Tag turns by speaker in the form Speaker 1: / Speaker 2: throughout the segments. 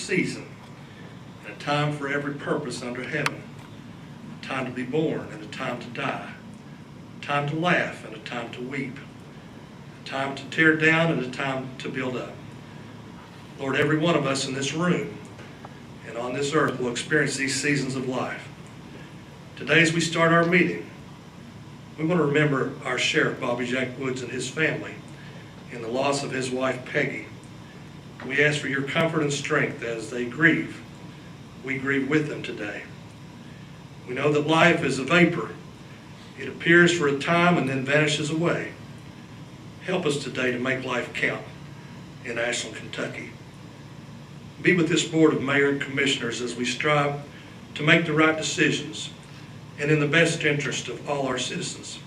Speaker 1: season, and a time for every purpose under heaven, a time to be born and a time to die, a time to laugh and a time to weep, a time to tear down and a time to build up. Lord, every one of us in this room and on this earth will experience these seasons of life. Today, as we start our meeting, we want to remember our Sheriff, Bobby Jack Woods, and his family in the loss of his wife, Peggy. We ask for your comfort and strength as they grieve. We grieve with them today. We know that life is a vapor. It appears for a time and then vanishes away. Help us today to make life count in Ashland, Kentucky. Be with this board of mayor and commissioners as we strive to make the right decisions and in the best interest of all our citizens.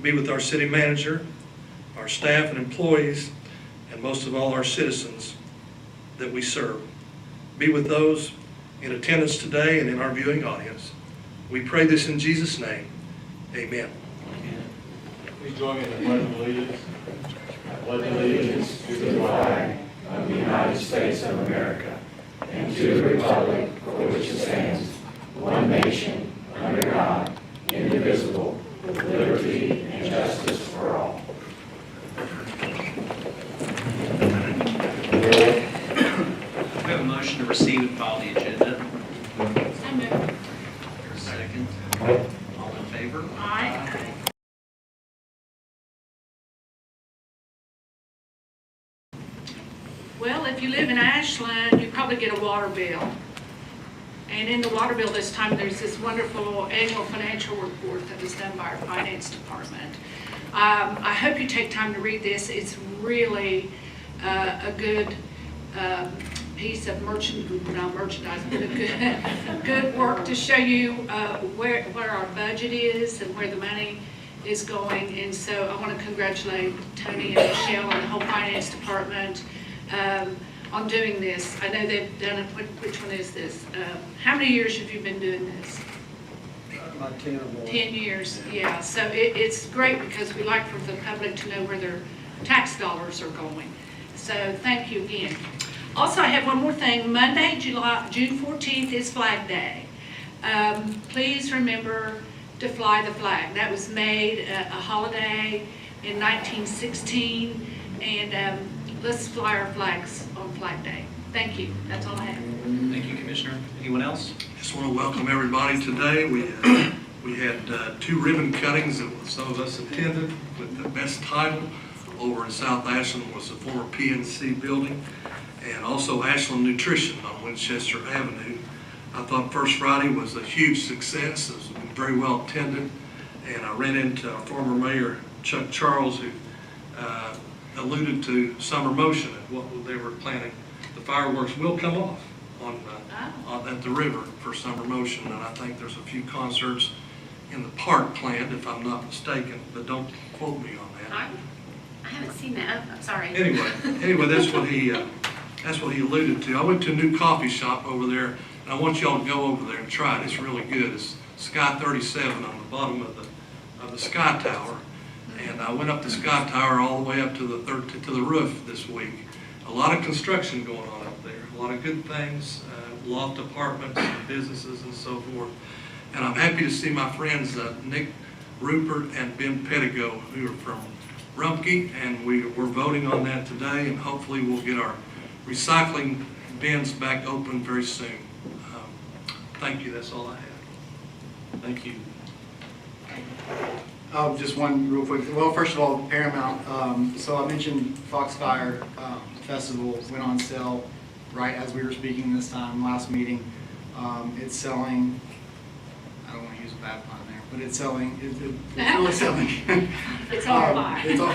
Speaker 1: Be with our city manager, our staff and employees, and most of all our citizens that we serve. Be with those in attendance today and in our viewing audience. We pray this in Jesus' name. Amen.
Speaker 2: Please join me in the Pledge of Allegiance.
Speaker 3: I pledge allegiance to the flag of the United States of America and to the republic for which it stands, one nation, under God, indivisible, with liberty and justice for all.
Speaker 4: We have a motion to receive and file the agenda.
Speaker 5: So moved.
Speaker 4: There's a second. All in favor?
Speaker 5: Aye. Well, if you live in Ashland, you probably get a water bill. And in the water bill this time, there's this wonderful annual financial report that was done by our finance department. I hope you take time to read this. It's really a good piece of merchandise, but a good work to show you where our budget is and where the money is going. And so I want to congratulate Tony and Michelle and the whole finance department on doing this. I know they've done it. Which one is this? How many years have you been doing this?
Speaker 6: About 10 or more.
Speaker 5: 10 years, yeah. So it's great because we like for the public to know where their tax dollars are going. So thank you again. Also, I have one more thing. Monday, June 14th is Flag Day. Please remember to fly the flag. That was made a holiday in 1916, and let's fly our flags on Flag Day. Thank you. That's all I have.
Speaker 4: Thank you, Commissioner. Anyone else?
Speaker 1: Just want to welcome everybody today. We had two ribbon cuttings that some of us attended with the best title over in South Ashland was the former PNC building, and also Ashland Nutrition on Winchester Avenue. I thought First Friday was a huge success. It was very well attended, and I ran into our former mayor, Chuck Charles, who alluded to summer motion and what they were planning. The fireworks will come off at the river for summer motion, and I think there's a few concerts in the park planned, if I'm not mistaken, but don't quote me on that.
Speaker 7: I haven't seen that. I'm sorry.
Speaker 1: Anyway, that's what he alluded to. I went to a new coffee shop over there, and I want y'all to go over there and try it. It's really good. It's Sky 37 on the bottom of the Sky Tower, and I went up the Sky Tower all the way up to the roof this week. A lot of construction going on up there. A lot of good things, loft apartments and businesses and so forth. And I'm happy to see my friends Nick Rupert and Ben Pettigo, who are from Rumpke, and we're voting on that today, and hopefully we'll get our recycling bins back open very soon. Thank you. That's all I have. Thank you.
Speaker 6: Just one real quick. Well, first of all, Paramount. So I mentioned Foxfire Festival went on sale right as we were speaking this time, last meeting. It's selling, I don't want to use a bad pun there, but it's selling, it's really selling.
Speaker 5: It's all fire.
Speaker 6: It's all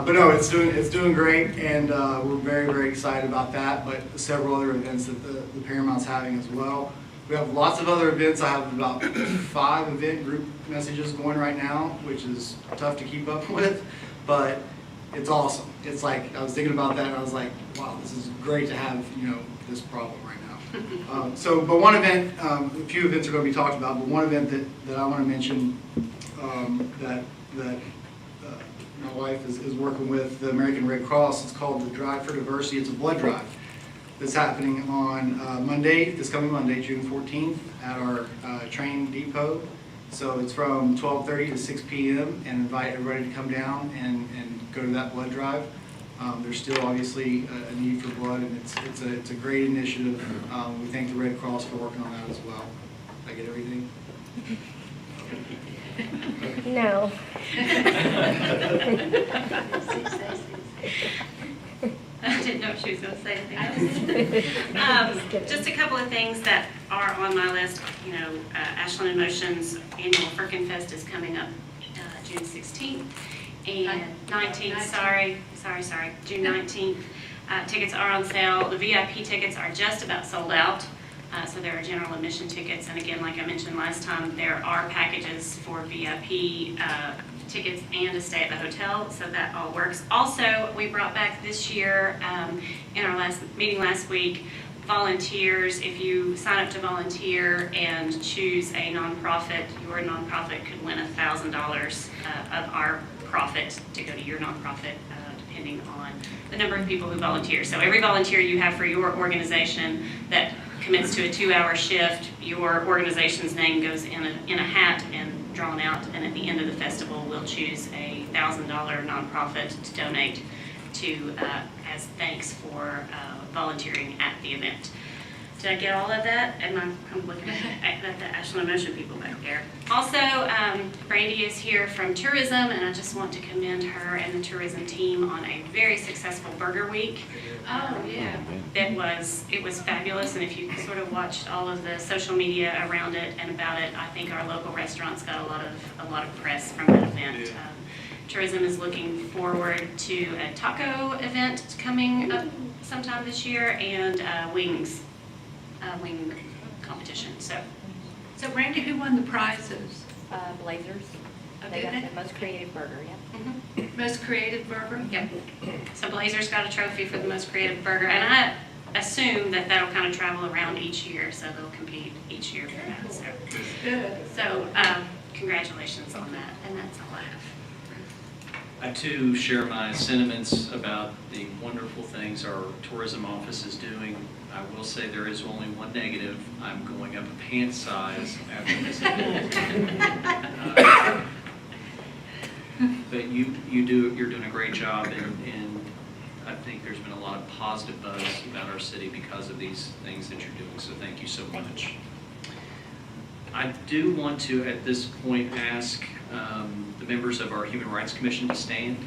Speaker 6: but no, it's doing great, and we're very, very excited about that, but several other events that the Paramount's having as well. We have lots of other events. I have about 5 event group messages going right now, which is tough to keep up with, but it's awesome. It's like, I was thinking about that and I was like, wow, this is great to have, this problem right now. But one event, a few events are going to be talked about, but one event that I want to mention that my wife is working with the American Red Cross. It's called the Drive for Diversity. It's a blood drive that's happening on this coming Monday, June 14th, at our train depot. So it's from 12:30 to 6 p.m. and invite everybody to come down and go to that blood drive. There's still obviously a need for blood, and it's a great initiative. We thank the Red Cross for working on that as well. Did I get everything?
Speaker 8: No.
Speaker 7: I didn't know if she was going to say anything else. Just a couple of things that are on my list. You know, Ashland in Motion's annual Perkins Fest is coming up June 16th and 19th. Sorry, June 19th. Tickets are on sale. The VIP tickets are just about sold out. So there are general admission tickets, and again, like I mentioned last time, there are packages for VIP tickets and a stay at the hotel, so that all works. Also, we brought back this year, in our last meeting last week, volunteers. If you sign up to volunteer and choose a nonprofit, your nonprofit could win $1,000 of our profit to go to your nonprofit, depending on the number of people who volunteer. So every volunteer you have for your organization that commits to a 2-hour shift, your organization's name goes in a hat and drawn out, and at the end of the festival, we'll choose a $1,000 nonprofit to donate to as thanks for volunteering at the event. Did I get all of that? I'm looking at the Ashland Motion people back there. Also, Brandy is here from tourism, and I just want to commend her and the tourism team on a very successful Burger Week.
Speaker 5: Oh, yeah.
Speaker 7: It was fabulous, and if you sort of watched all of the social media around it and about it, I think our local restaurants got a lot of press from that event. Tourism is looking forward to a taco event coming up sometime this year, and wing competition. So
Speaker 5: Randy, who won the prizes?
Speaker 8: Blazers.
Speaker 5: Oh,
Speaker 8: They
Speaker 5: did
Speaker 8: got
Speaker 5: they?
Speaker 8: the most creative burger, yeah.
Speaker 5: Most creative burger?
Speaker 7: Yep. So Blazers got a trophy for the most creative burger, and I assume that that'll kind of travel around each year, so they'll compete each year for that. So,
Speaker 5: Good.
Speaker 7: congratulations on that, and that's all I have.
Speaker 4: I too share my sentiments about the wonderful things our tourism office is doing. I will say there is only one negative. I'm going up a pant size after this event. But you're doing a great job, and I think there's been a lot of positive buzz about our city because of these things that you're doing, so thank you so much. I do want to, at this point, ask the members of our Human Rights Commission to stand.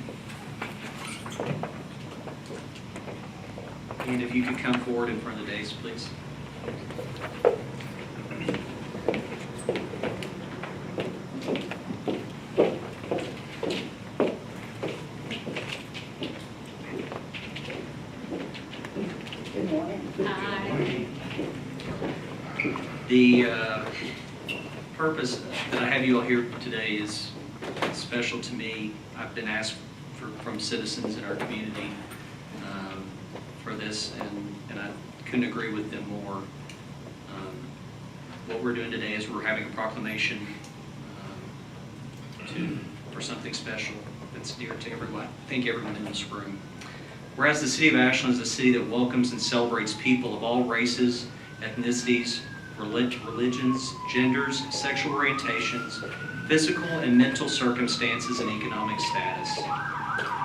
Speaker 4: And if you could come forward in front of the dais, please. The purpose that I have you all here today is special to me. I've been asked from citizens in our community for this, and I couldn't agree with them more. What we're doing today is we're having a proclamation for something special that's dear to everyone. I think everyone in this room. Whereas the city of Ashland is a city that welcomes and celebrates people of all races, ethnicities, religions, genders, sexual orientations, physical and mental circumstances, and economic status.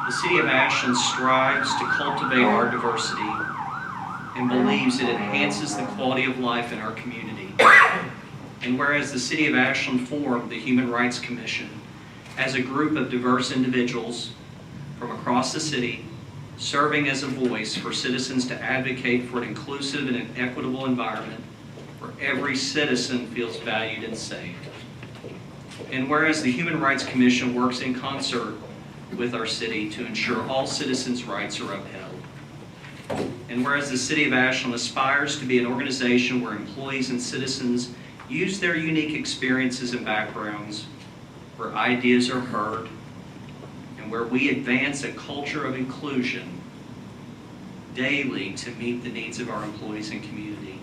Speaker 4: The city of Ashland strives to cultivate our diversity and believes it enhances the quality of life in our community. And whereas the city of Ashland formed the Human Rights Commission as a group of diverse individuals from across the city, serving as a voice for citizens to advocate for an inclusive and an equitable environment where every citizen feels valued and safe. And whereas the Human Rights Commission works in concert with our city to ensure all citizens' rights are upheld. And whereas the city of Ashland aspires to be an organization where employees and citizens use their unique experiences and backgrounds, where ideas are heard, and where we advance a culture of inclusion daily to meet the needs of our employees and community.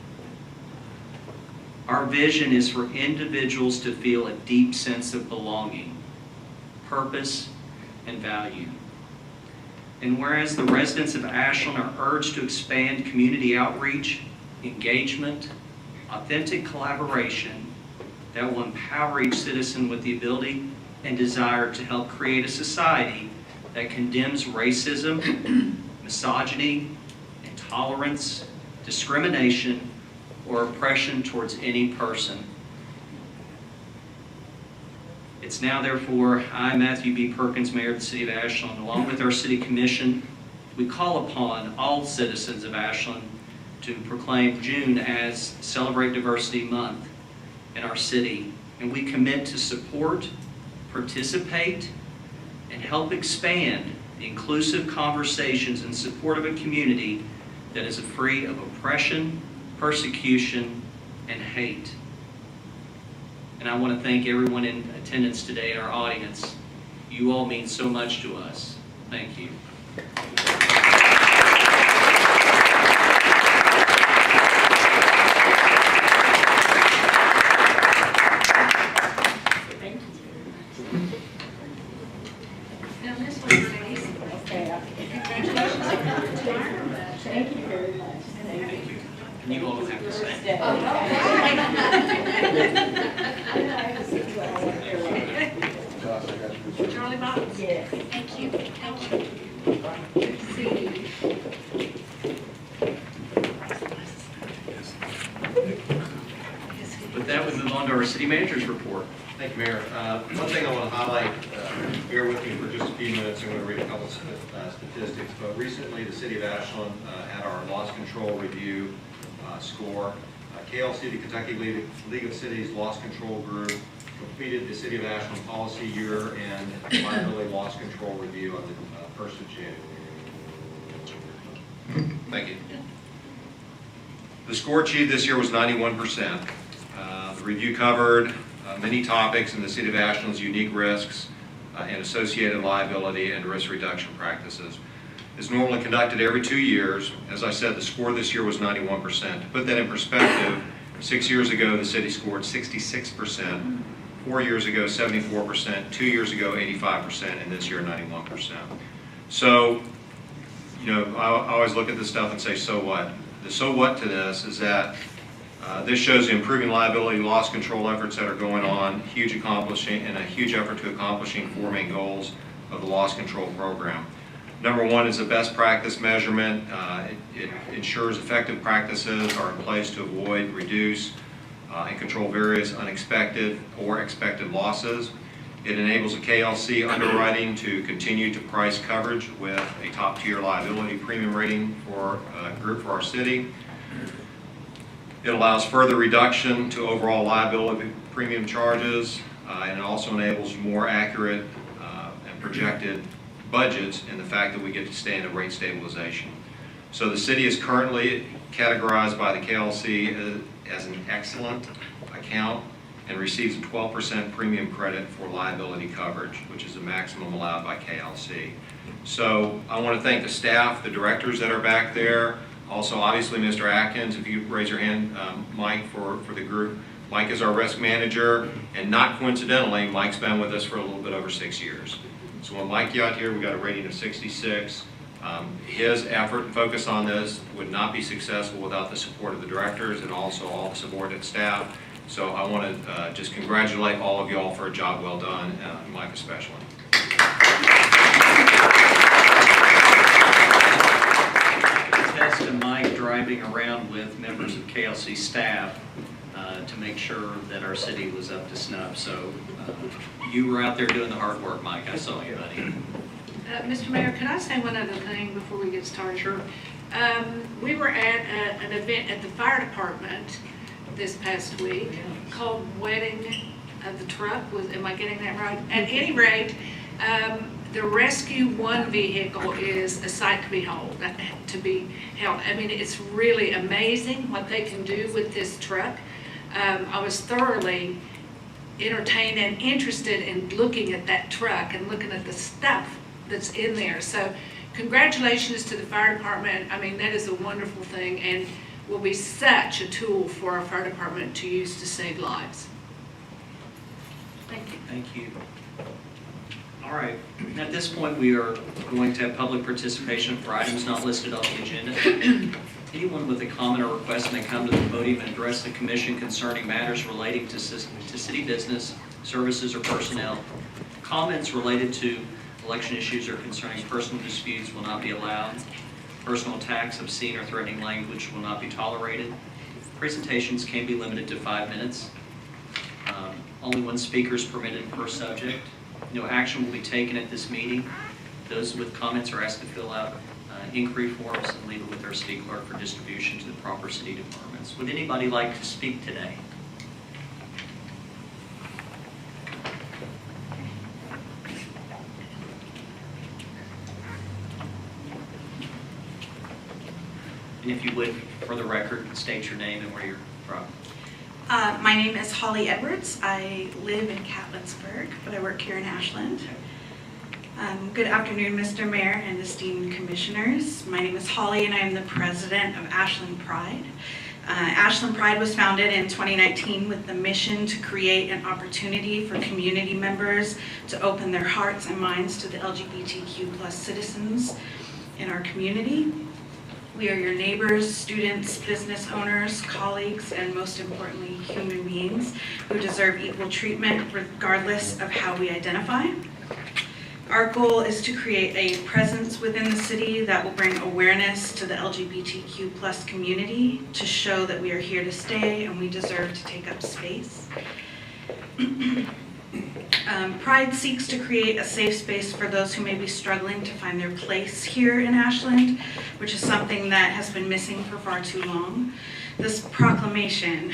Speaker 4: Our vision is for individuals to feel a deep sense of belonging, purpose, and value. And whereas the residents of Ashland are urged to expand community outreach, engagement, authentic collaboration that will empower each citizen with the ability and desire to help create a society that condemns racism, misogyny, intolerance, discrimination, or oppression towards any person. It's now, therefore, I, Matthew B. Perkins, Mayor of the City of Ashland, along with our City Commission, we call upon all citizens of Ashland to proclaim June as Celebrate Diversity Month in our city. And we commit to support, participate, and help expand the inclusive conversations in support of a community that is free of oppression, persecution, and hate. And I want to thank everyone in attendance today, our audience. You all mean so much to us. Thank you.
Speaker 5: Now, this one, ladies, congratulations on the retirement.
Speaker 8: Thank you very much.
Speaker 4: And you all don't have to say.
Speaker 5: Charlie Box?
Speaker 8: Yes.
Speaker 5: Thank you, thank you. Good to see you.
Speaker 4: With that, we move on to our city manager's report.
Speaker 2: Thank you, Mayor. One thing I want to highlight, bear with me for just a few minutes, I'm going to read a couple of statistics, but recently the City of Ashland had our loss control review score. KLC, the Kentucky League of Cities Loss Control Group, completed the City of Ashland policy year and liability loss control review on the 1st of June. Thank you. The score achieved this year was 91%. The review covered many topics in the City of Ashland's unique risks and associated liability and risk reduction practices. It's normally conducted every 2 years. As I said, the score this year was 91%. To put that in perspective, 6 years ago the city scored 66%, 4 years ago 74%, 2 years ago 85%, and this year 91%. So, you know, I always look at this stuff and say, so what? The so what to this is that this shows the improving liability loss control efforts that are going on, huge effort to accomplishing 4 main goals of the loss control program. Number 1 is a best practice measurement. It ensures effective practices are in place to avoid, reduce, and control various unexpected or expected losses. It enables a KLC underwriting to continue to price coverage with a top-tier liability premium rating for a group for our city. It allows further reduction to overall liability premium charges, and it also enables more accurate and projected budgets in the fact that we get to stay in a rate stabilization. So the city is currently categorized by the KLC as an excellent account and receives a 12% premium credit for liability coverage, which is the maximum allowed by KLC. So I want to thank the staff, the directors that are back there. Also, obviously, Mr. Atkins, if you raise your hand, Mike, for the group. Mike is our risk manager, and not coincidentally, Mike's been with us for a little bit over 6 years. So when Mike got here, we got a rating of 66. His effort and focus on this would not be successful without the support of the directors and also all the subordinate staff. So I want to just congratulate all of y'all for a job well done, Mike especially.
Speaker 4: Test to Mike driving around with members of KLC staff to make sure that our city was up to snuff. So you were out there doing the hard work, Mike. I saw you, buddy.
Speaker 5: Mr. Mayor, can I say one other thing before we get started?
Speaker 4: Sure.
Speaker 5: We were at an event at the fire department this past week called Wedding of the Truck. Am I getting that right? At any rate, the Rescue One vehicle is a sight to behold, I mean, it's really amazing what they can do with this truck. I was thoroughly entertained and interested in looking at that truck and looking at the stuff that's in there. So congratulations to the fire department. I mean, that is a wonderful thing and will be such a tool for our fire department to use to save lives. Thank you.
Speaker 4: Thank you. All right, at this point, we are going to have public participation for items not listed on the agenda. Anyone with a comment or request may come to the podium and address the commission concerning matters relating to city business, services, or personnel. Comments related to election issues or concerning personal disputes will not be allowed. Personal attacks, obscene or threatening language will not be tolerated. Presentations can be limited to 5 minutes. Only one speaker is permitted per subject. No action will be taken at this meeting. Those with comments are asked to fill out inquiry forms and leave it with our city clerk for distribution to the proper city departments. Would anybody like to speak today? And if you would, for the record, state your name and where you're from.
Speaker 9: My name is Holly Edwards. I live in Catlettsburg, but I work here in Ashland. Good afternoon, Mr. Mayor and esteemed commissioners. My name is Holly and I am the president of Ashland Pride. Ashland Pride was founded in 2019 with the mission to create an opportunity for community members to open their hearts and minds to the LGBTQ+ citizens in our community. We are your neighbors, students, business owners, colleagues, and most importantly, human beings who deserve equal treatment regardless of how we identify. Our goal is to create a presence within the city that will bring awareness to the LGBTQ+ community to show that we are here to stay and we deserve to take up space. Pride seeks to create a safe space for those who may be struggling to find their place here in Ashland, which is something that has been missing for far too long. This proclamation,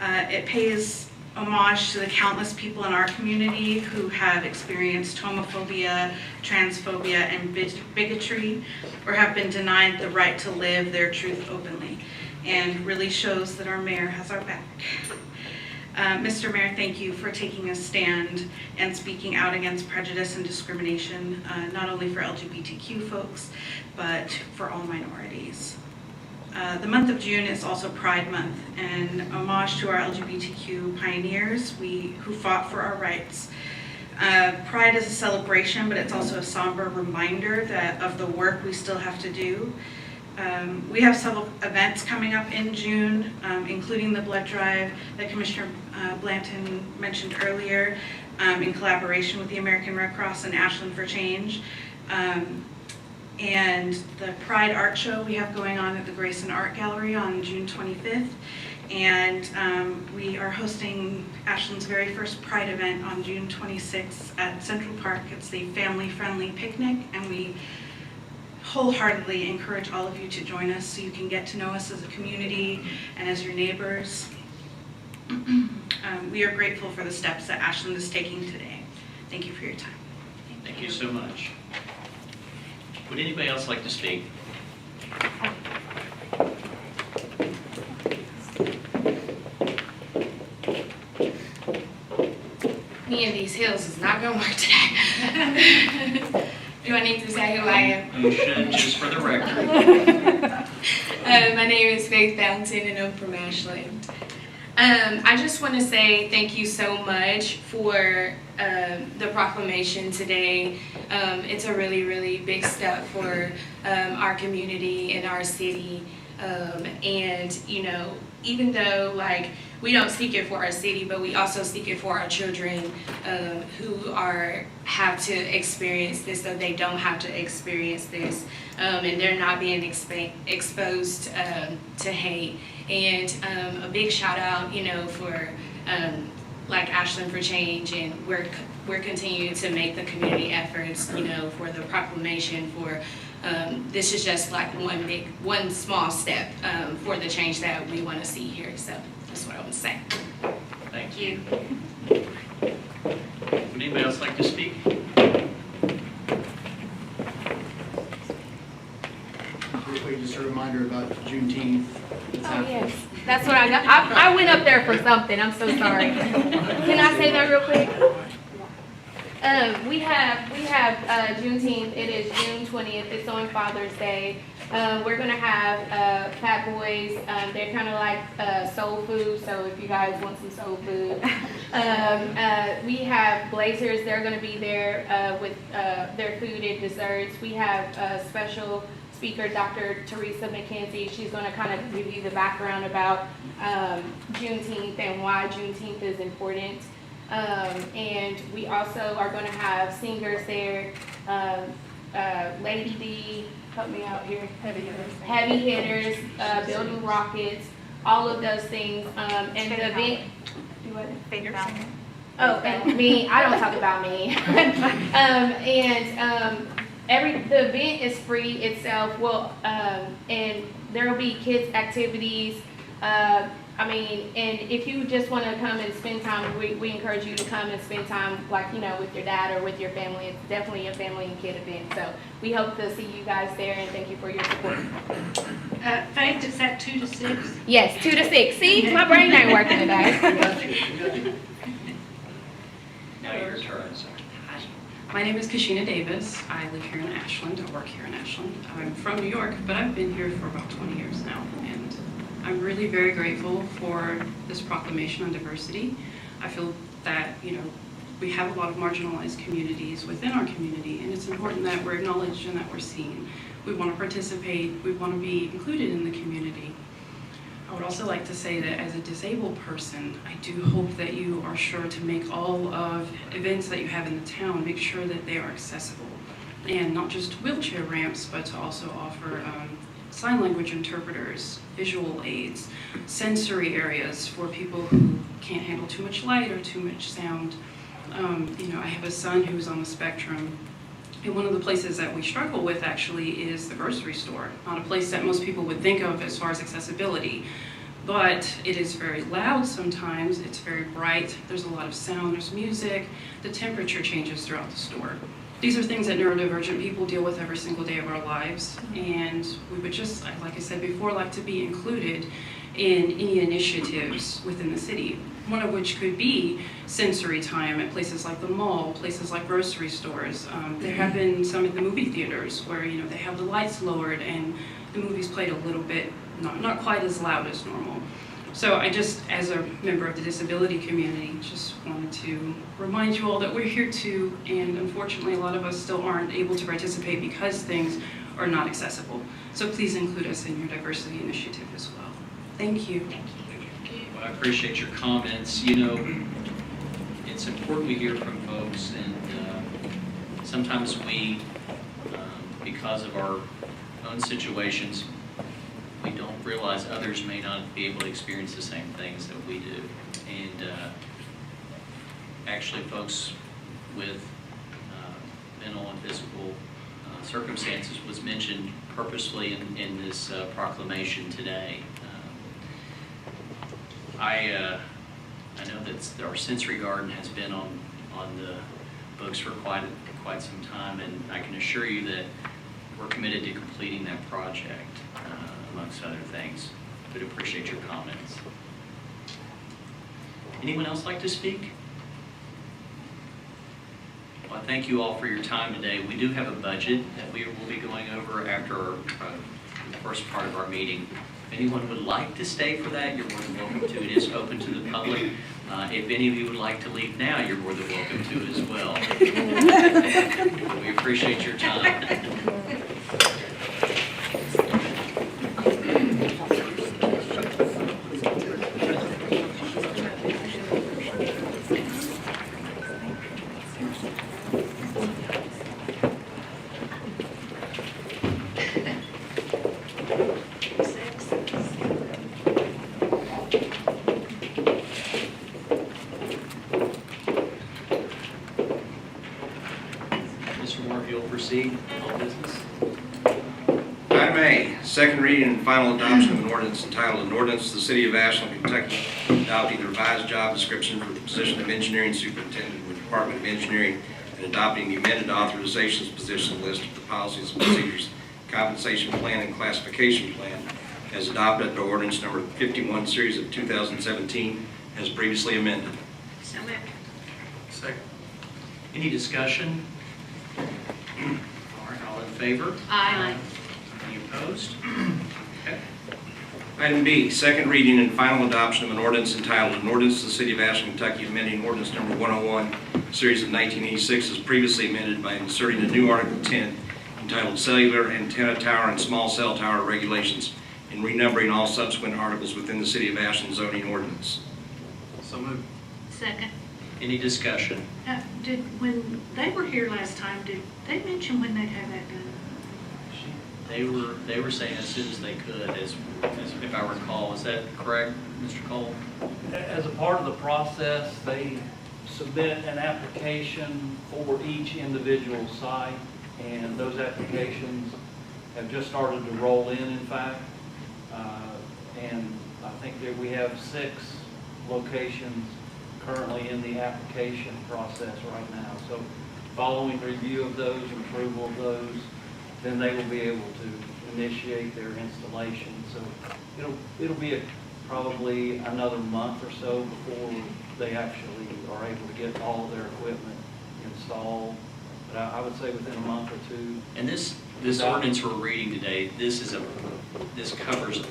Speaker 9: it pays homage to the countless people in our community who have experienced homophobia, transphobia, and bigotry, or have been denied the right to live their truth openly, and really shows that our mayor has our back. Mr. Mayor, thank you for taking a stand and speaking out against prejudice and discrimination, not only for LGBTQ folks, but for all minorities. The month of June is also Pride Month, and homage to our LGBTQ pioneers who fought for our rights. Pride is a celebration, but it's also a somber reminder of the work we still have to do. We have several events coming up in June, including the blood drive that Commissioner Blanton mentioned earlier, in collaboration with the American Red Cross and Ashland for Change. And the Pride Art Show we have going on at the Grayson Art Gallery on June 25th. And we are hosting Ashland's very first Pride event on June 26th at Central Park. It's a family-friendly picnic, and we wholeheartedly encourage all of you to join us so you can get to know us as a community and as your neighbors. We are grateful for the steps that Ashland is taking today. Thank you for your time.
Speaker 4: Thank you so much. Would anybody else like to speak?
Speaker 10: Me and these heels is not gonna work today. Do I need to say who I am?
Speaker 4: You should, just for the record.
Speaker 10: My name is Faith Fountain and I'm from Ashland. I just want to say thank you so much for the proclamation today. It's a really, really big step for our community and our city. And, you know, even though, like, we don't seek it for our city, but we also seek it for our children who have to experience this so they don't have to experience this, and they're not being exposed to hate. And a big shout out, you know, for like Ashland for Change, and we're continuing to make the community efforts, you know, for the proclamation. For this is just like one small step for the change that we want to see here. So that's what I want to say.
Speaker 4: Thank you. Would anybody else like to speak?
Speaker 6: Briefly, just a reminder about Juneteenth.
Speaker 8: Oh, yes. That's what I got. I went up there for something. I'm so sorry. Can I say that real quick? We have Juneteenth. It is June 20th. It's on Father's Day. We're gonna have Fat Boys. They're kind of like soul food, so if you guys want some soul food. We have Blazers. They're gonna be there with their food and desserts. We have a special speaker, Dr. Teresa McKenzie. She's gonna kind of give you the background about Juneteenth and why Juneteenth is important. And we also are gonna have singers there. Lady D, help me out here. Heavy hitters, building rockets, all of those things. And the event. Do what? Oh, and me. I don't talk about me. The event is free itself. Well, and there will be kids activities. And if you just want to come and spend time, we encourage you to come and spend time, like, with your dad or with your family. It's definitely a family and kid event. So we hope to see you guys there, and thank you for your support.
Speaker 5: Faith, is that 2 to 6?
Speaker 8: Yes, 2 to 6. See, my brain ain't working today.
Speaker 4: Now your turn, sir.
Speaker 11: My name is Kashina Davis. I live here in Ashland. I work here in Ashland. I'm from New York, but I've been here for about 20 years now. And I'm really very grateful for this proclamation on diversity. I feel that, we have a lot of marginalized communities within our community, and it's important that we're acknowledged and that we're seen. We want to participate. We want to be included in the community. I would also like to say that as a disabled person, I do hope that you are sure to make all of events that you have in the town, make sure that they are accessible. And not just wheelchair ramps, but to also offer sign language interpreters, visual aids, sensory areas for people who can't handle too much light or too much sound. I have a son who's on the spectrum. And one of the places that we struggle with actually is the grocery store. Not a place that most people would think of as far as accessibility, but it is very loud sometimes, it's very bright, there's a lot of sound, there's music, the temperature changes throughout the store. These are things that neurodivergent people deal with every single day of our lives, and we would just, like I said before, like to be included in any initiatives within the city. One of which could be sensory time at places like the mall, places like grocery stores. There have been some at the movie theaters where they have the lights lowered and the movies played a little bit, not quite as loud as normal. So I just, as a member of the disability community, just wanted to remind you all that we're here too, and unfortunately a lot of us still aren't able to participate because things are not accessible. So please include us in your diversity initiative as well. Thank you.
Speaker 4: Well, I appreciate your comments. It's important we hear from folks, and sometimes we, because of our own situations, we don't realize others may not be able to experience the same things that we do. And actually, folks with mental and physical circumstances was mentioned purposely in this proclamation today. I know that our sensory garden has been on the books for quite some time, and I can assure you that we're committed to completing that project, amongst other things. But appreciate your comments. Anyone else like to speak? Well, thank you all for your time today. We do have a budget that we will be going over after the first part of our meeting. If anyone would like to stay for that, you're more than welcome to. It is open to the public. If any of you would like to leave now, you're more than welcome to as well. We appreciate your time.
Speaker 2: Item A, second reading and final adoption of an ordinance entitled, "An Ordinance to the City of Ashland, Kentucky, adopting the revised job description for the position of engineering superintendent with the Department of Engineering and adopting the amended authorizations position list of the policies and procedures, compensation plan, and classification plan as adopted under ordinance number 51 series of 2017 as previously amended."
Speaker 7: So moved.
Speaker 1: Second.
Speaker 4: Any discussion? All right, all in favor?
Speaker 5: Aye.
Speaker 4: Any opposed? Okay.
Speaker 2: Item B, second reading and final adoption of an ordinance entitled, "An Ordinance to the City of Ashland, Kentucky amending ordinance number 101, series of 1986, as previously amended by inserting a new Article 10 entitled Cellular Antenna Tower and Small Cell Tower Regulations, and renumbering all subsequent articles within the City of Ashland zoning ordinance."
Speaker 6: So moved.
Speaker 5: Second.
Speaker 4: Any discussion?
Speaker 5: When they were here last time, did they mention when they'd have that done?
Speaker 4: They were saying as soon as they could, as if I recall. Is that correct, Mr. Cole?
Speaker 12: As a part of the process, they submit an application for each individual site, and those applications have just started to roll in fact. And I think that we have 6 locations currently in the application process right now. So following review of those, approval of those, then they will be able to initiate their installation. So it'll be probably another month or so before they actually are able to get all of their equipment installed. But I would say within a month or 2.
Speaker 4: And this ordinance we're reading today, this covers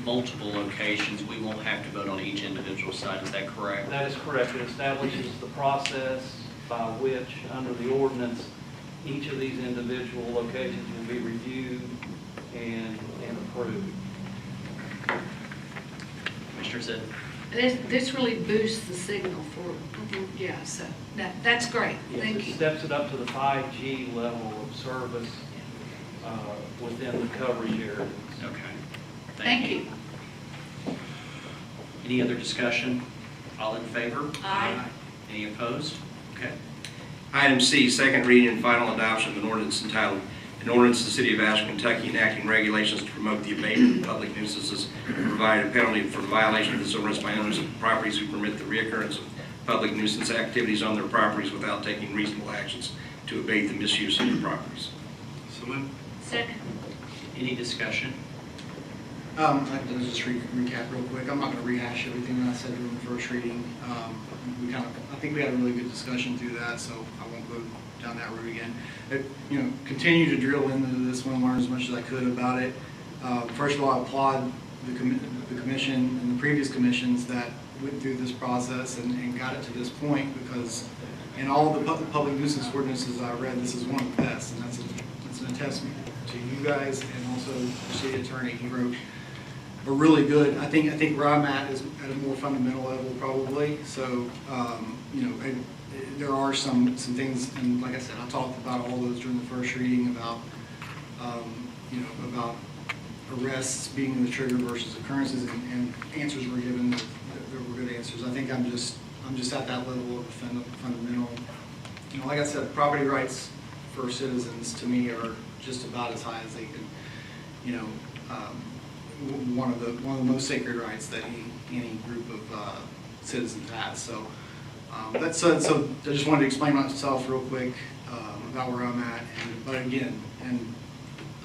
Speaker 4: multiple locations. We won't have to vote on each individual site. Is that correct?
Speaker 12: That is correct. It establishes the process by which, under the ordinance, each of these individual locations will be reviewed and approved.
Speaker 4: Commissioner said.
Speaker 5: This really boosts the signal for, yeah, so that's great.
Speaker 12: Yes,
Speaker 5: Thank
Speaker 12: it
Speaker 5: you.
Speaker 12: steps it up to the 5G level of service within the coverage areas.
Speaker 4: Okay.
Speaker 5: Thank you.
Speaker 4: Any other discussion? All in favor?
Speaker 5: Aye.
Speaker 4: Any opposed? Okay.
Speaker 2: Item C, second reading and final adoption of an ordinance entitled, "An Ordinance to the City of Ashland, Kentucky enacting regulations to promote the abatement of public nuisances and provide a penalty for the violation of this ordinance by owners of properties who permit the reoccurrence of public nuisance activities on their properties without taking reasonable actions to abate the misuse of their properties."
Speaker 6: So moved.
Speaker 5: Second.
Speaker 4: Any discussion?
Speaker 6: I can just recap real quick. I'm not going to rehash everything that I said during the first reading. I think we had a really good discussion through that, so I won't go down that road again. Continue to drill into this one, learn as much as I could about it. First of all, I applaud the commission and the previous commissions that went through this process and got it to this point, because in all the public nuisance ordinances I read, this is one of the best, and that's an attestament to you guys and also the city attorney. He wrote a really good, I think where I'm at is at a more fundamental level probably. So, there are some things, and like I said, I talked about all those during the first reading about, about arrests being the trigger versus occurrences, and answers were given that were good answers. I think I'm just at that level of fundamental. Like I said, property rights for citizens to me are just about as high as they can, one of the most sacred rights that any group of citizens has. So so I just wanted to explain myself real quick about where I'm at. But again,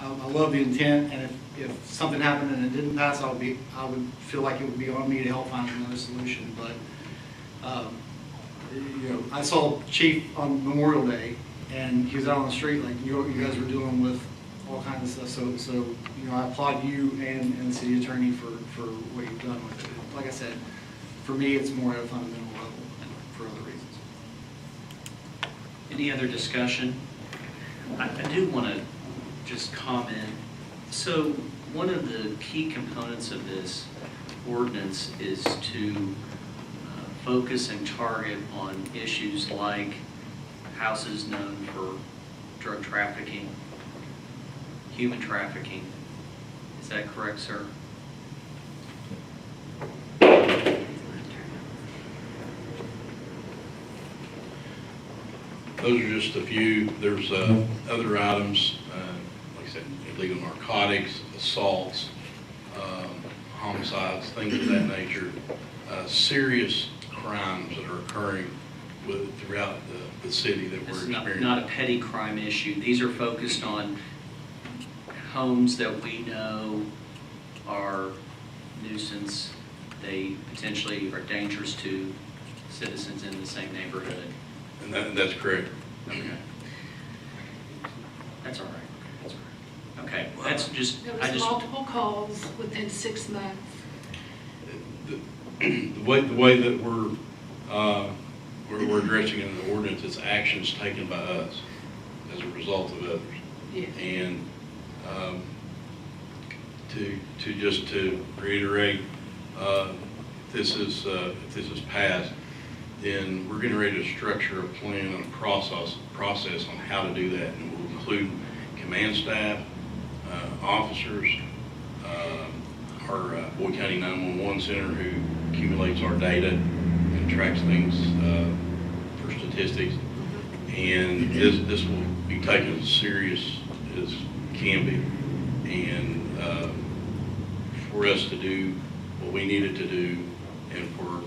Speaker 6: I love the intent, and if something happened and it didn't pass, I would feel like it would be on me to help find another solution. But I saw Chief on Memorial Day, and he was out on the street like you guys were dealing with all kinds of stuff. So I applaud you and the city attorney for what you've done with it. Like I said, for me, it's more at a fundamental level for other reasons.
Speaker 4: Any other discussion? I do want to just comment. So one of the key components of this ordinance is to focus and target on issues like houses known for drug trafficking, human trafficking. Is that correct, sir?
Speaker 13: Those are just a few. There's other items, like I said, illegal narcotics, assaults, homicides, things of that nature. Serious crimes that are occurring throughout the city that we're experiencing.
Speaker 4: Not a petty crime issue. These are focused on homes that we know are nuisance. They potentially are dangerous to citizens in the same neighborhood.
Speaker 13: And that's correct.
Speaker 4: Okay. That's all right. That's all right. Okay, that's just
Speaker 5: There was multiple calls within 6 months.
Speaker 13: The way that we're addressing it in the ordinance, it's actions taken by us as a result of others.
Speaker 5: Yes.
Speaker 13: And to reiterate, if this is passed, then we're getting ready to structure a plan and a process on how to do that, and we'll include command staff, officers, our Boyd County 911 Center, who accumulates our data and tracks things for statistics. And this will be taken as serious as can be. And for us to do what we needed to do, and for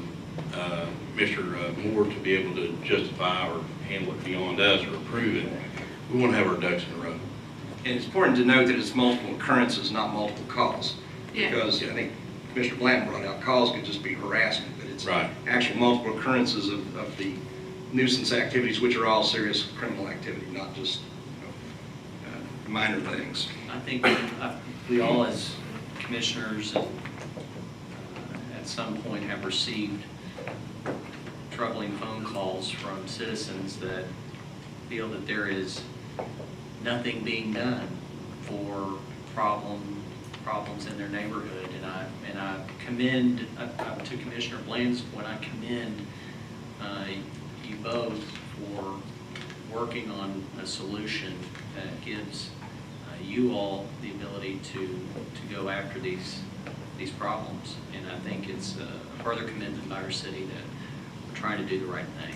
Speaker 13: Mr. Moore to be able to justify or handle it beyond us or approve it, we want to have our ducks in a row.
Speaker 14: And it's important to note that it's multiple occurrences, not multiple calls.
Speaker 5: Yeah.
Speaker 14: Because I think Mr. Blanton brought out calls could just be harassment, but it's
Speaker 13: Right.
Speaker 14: actual multiple occurrences of the nuisance activities, which are all serious criminal activity, not just minor things.
Speaker 4: I think we all as commissioners at some point have received troubling phone calls from citizens that feel that there is nothing being done for problems in their neighborhood. And I commend, to Commissioner Bland's point, I commend you both for working on a solution that gives you all the ability to go after these problems. And I think it's a further commitment by our city that we're trying to do the right thing.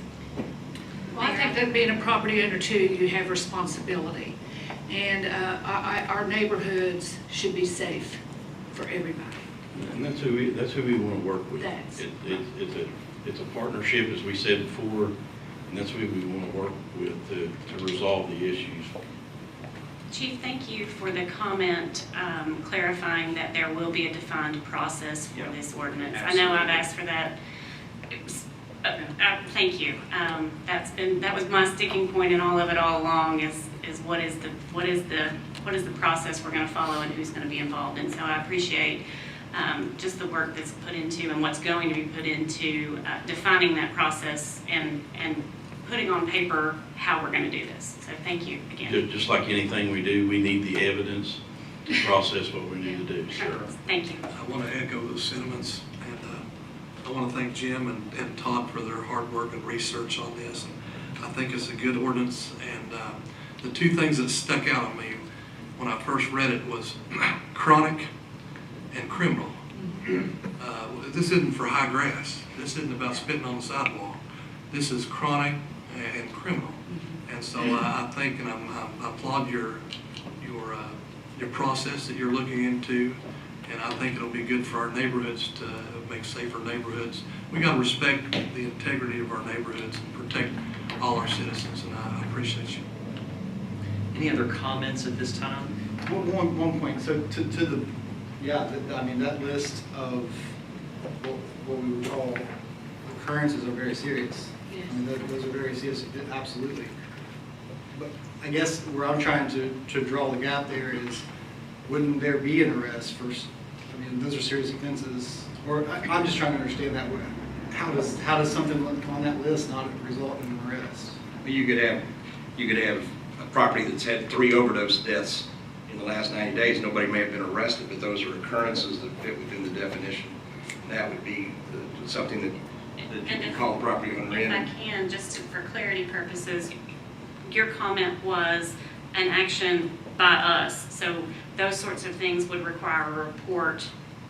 Speaker 5: Well, I think that being a property owner too, you have responsibility. And our neighborhoods should be safe for everybody.
Speaker 13: And that's who we want to work with.
Speaker 5: That's
Speaker 13: It's a partnership, as we said before, and that's who we want to work with to resolve the issues.
Speaker 7: Chief, thank you for the comment clarifying that there will be a defined process for this ordinance.
Speaker 4: Absolutely.
Speaker 7: I know I've asked for that. Thank you. That was my sticking point in all of it all along, is what is the process we're going to follow and who's going to be involved. And so I appreciate just the work that's put into and what's going to be put into defining that process and putting on paper how we're going to do this. So thank you again.
Speaker 13: Just like anything we do, we need the evidence to process what we need to do.
Speaker 7: Sure. Thank you.
Speaker 1: I want to echo those sentiments, and I want to thank Jim and Todd for their hard work and research on this. And I think it's a good ordinance, and the two things that stuck out on me when I first read it was chronic and criminal. This isn't for high grass. This isn't about spitting on the sidewalk. This is chronic and criminal. And so I think, and I applaud your process that you're looking into, and I think it'll be good for our neighborhoods to make safer neighborhoods. We got to respect the integrity of our neighborhoods and protect all our citizens, and I appreciate you.
Speaker 4: Any other comments at this time?
Speaker 6: One point, so to the, I mean, that list of what we would call occurrences are very serious.
Speaker 5: Yes.
Speaker 6: I mean, those are very serious, absolutely. But I guess where I'm trying to draw the gap there is, wouldn't there be an arrest first? I mean, those are serious offenses, or I'm just trying to understand that. How does something on that list not result in an arrest?
Speaker 14: Well, you could have a property that's had 3 overdose deaths in the last 90 days. Nobody may have been arrested, but those are occurrences that fit within the definition. That would be something that you can call a property owner in.
Speaker 7: If I can, just for clarity purposes, your comment was an action by us. So those sorts of things would require a report.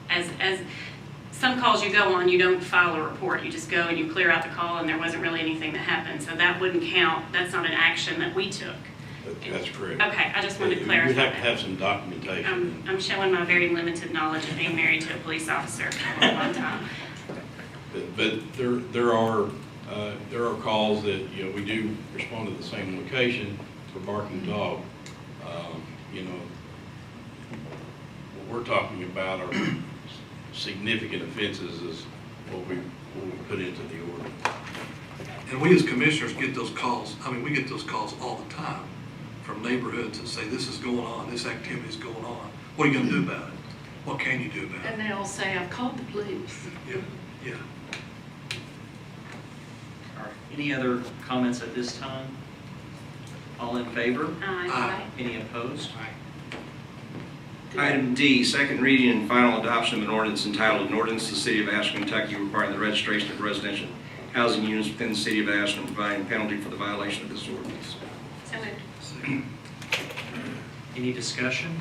Speaker 7: As some calls you go on, you don't file a report. You just go and you clear out the call and there wasn't really anything that happened. So that wouldn't count. That's not an action that we took.
Speaker 13: That's correct.
Speaker 7: Okay, I just wanted to clarify
Speaker 13: We'd have to
Speaker 7: that.
Speaker 13: have some documentation.
Speaker 7: I'm showing my very limited knowledge of being married to a police officer for a long time.
Speaker 13: But there are calls that, we do respond to the same location for barking dog. What we're talking about are significant offenses is what we put into the ordinance.
Speaker 1: And we as commissioners get those calls. I mean, we get those calls all the time from neighborhoods that say this is going on, this activity is going on.
Speaker 15: What are you gonna do about it? What can you do about it?
Speaker 5: And they'll say, I've called the police.
Speaker 15: Yeah.
Speaker 4: All right. Any other comments at this time? All in favor?
Speaker 7: Aye.
Speaker 4: Any opposed?
Speaker 14: Item D, second reading and final adoption of an ordinance entitled, an ordinance to the City of Ashland, Kentucky requiring the registration of residential housing units within the City of Ashland, providing penalty for the violation of this ordinance.
Speaker 7: So moved.
Speaker 4: Any discussion?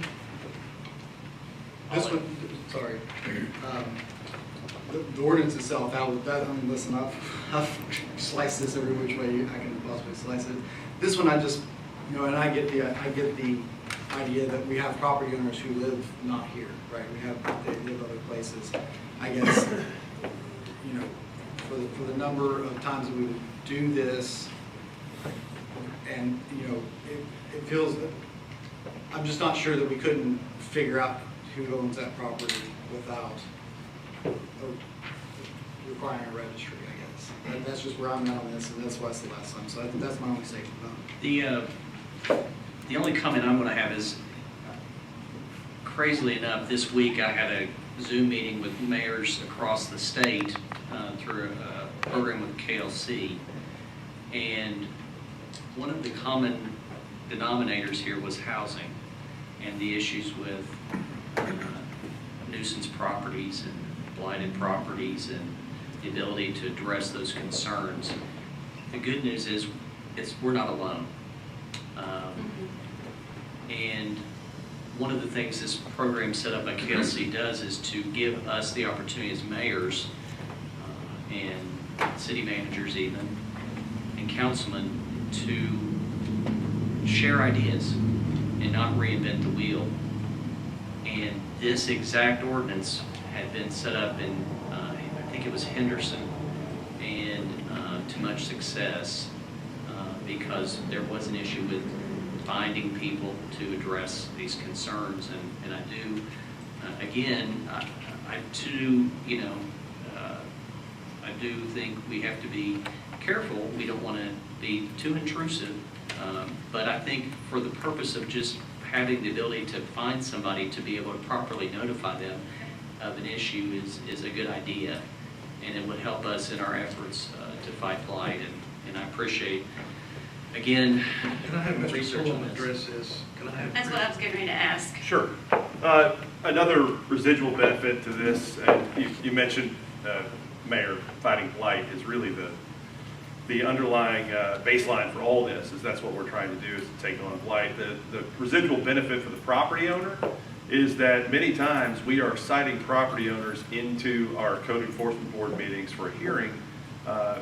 Speaker 6: This one, sorry. The ordinance itself, listen, I've sliced this every which way I can possibly slice it. This one, I just, and I get the idea that we have property owners who live not here, right? They live other places. I guess, for the number of times that we would do this, and, it feels, I'm just not sure that we couldn't figure out who owns that property without requiring a registry, I guess. That's just where I'm at on this, and that's why it's the last time. So that's my only statement about it.
Speaker 4: The only comment I'm going to have is, crazily enough, this week I had a Zoom meeting with mayors across the state through a program with KLC, and one of the common denominators here was housing and the issues with nuisance properties and blighted properties and the ability to address those concerns. The good news is we're not alone. And one of the things this program set up by KLC does is to give us the opportunity as mayors and city managers even, and councilmen to share ideas and not reinvent the wheel. And this exact ordinance had been set up in, I think it was Henderson, and to much success because there was an issue with finding people to address these concerns. And I do, again, I do think we have to be careful. We don't want to be too intrusive. But I think for the purpose of just having the ability to find somebody to be able to properly notify them of an issue is a good idea. And it would help us in our efforts to fight blight. And I appreciate, again,
Speaker 1: Can I have
Speaker 4: research
Speaker 1: Mr.
Speaker 4: on
Speaker 1: Pullman
Speaker 4: this.
Speaker 1: address this? Can I have?
Speaker 7: That's what I was getting ready to ask.
Speaker 16: Sure. Another residual benefit to this, you mentioned, Mayor, fighting blight is really the underlying baseline for all this, is that's what we're trying to do, is to take on blight. The residual benefit for the property owner is that many times we are citing property owners into our code enforcement board meetings for a hearing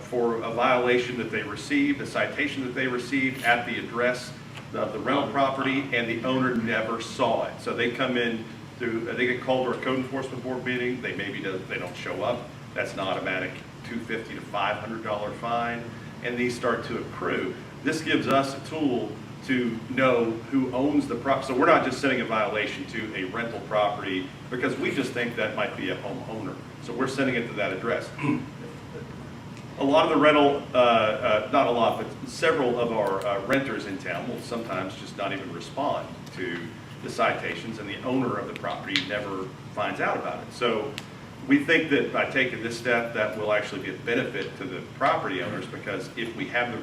Speaker 16: for a violation that they received, a citation that they received at the address of the rental property, and the owner never saw it. So they come in they get called to our code enforcement board meeting, they don't show up. That's an automatic $250 to $500 fine, and these start to accrue. This gives us a tool to know who owns the property. So we're not just sending a violation to a rental property because we just think that might be a homeowner. So we're sending it to that address. A lot of the rental, not a lot, but several of our renters in town will sometimes just not even respond to the citations, and the owner of the property never finds out about it. So we think that by taking this step, that will actually be a benefit to the property owners, because if we have the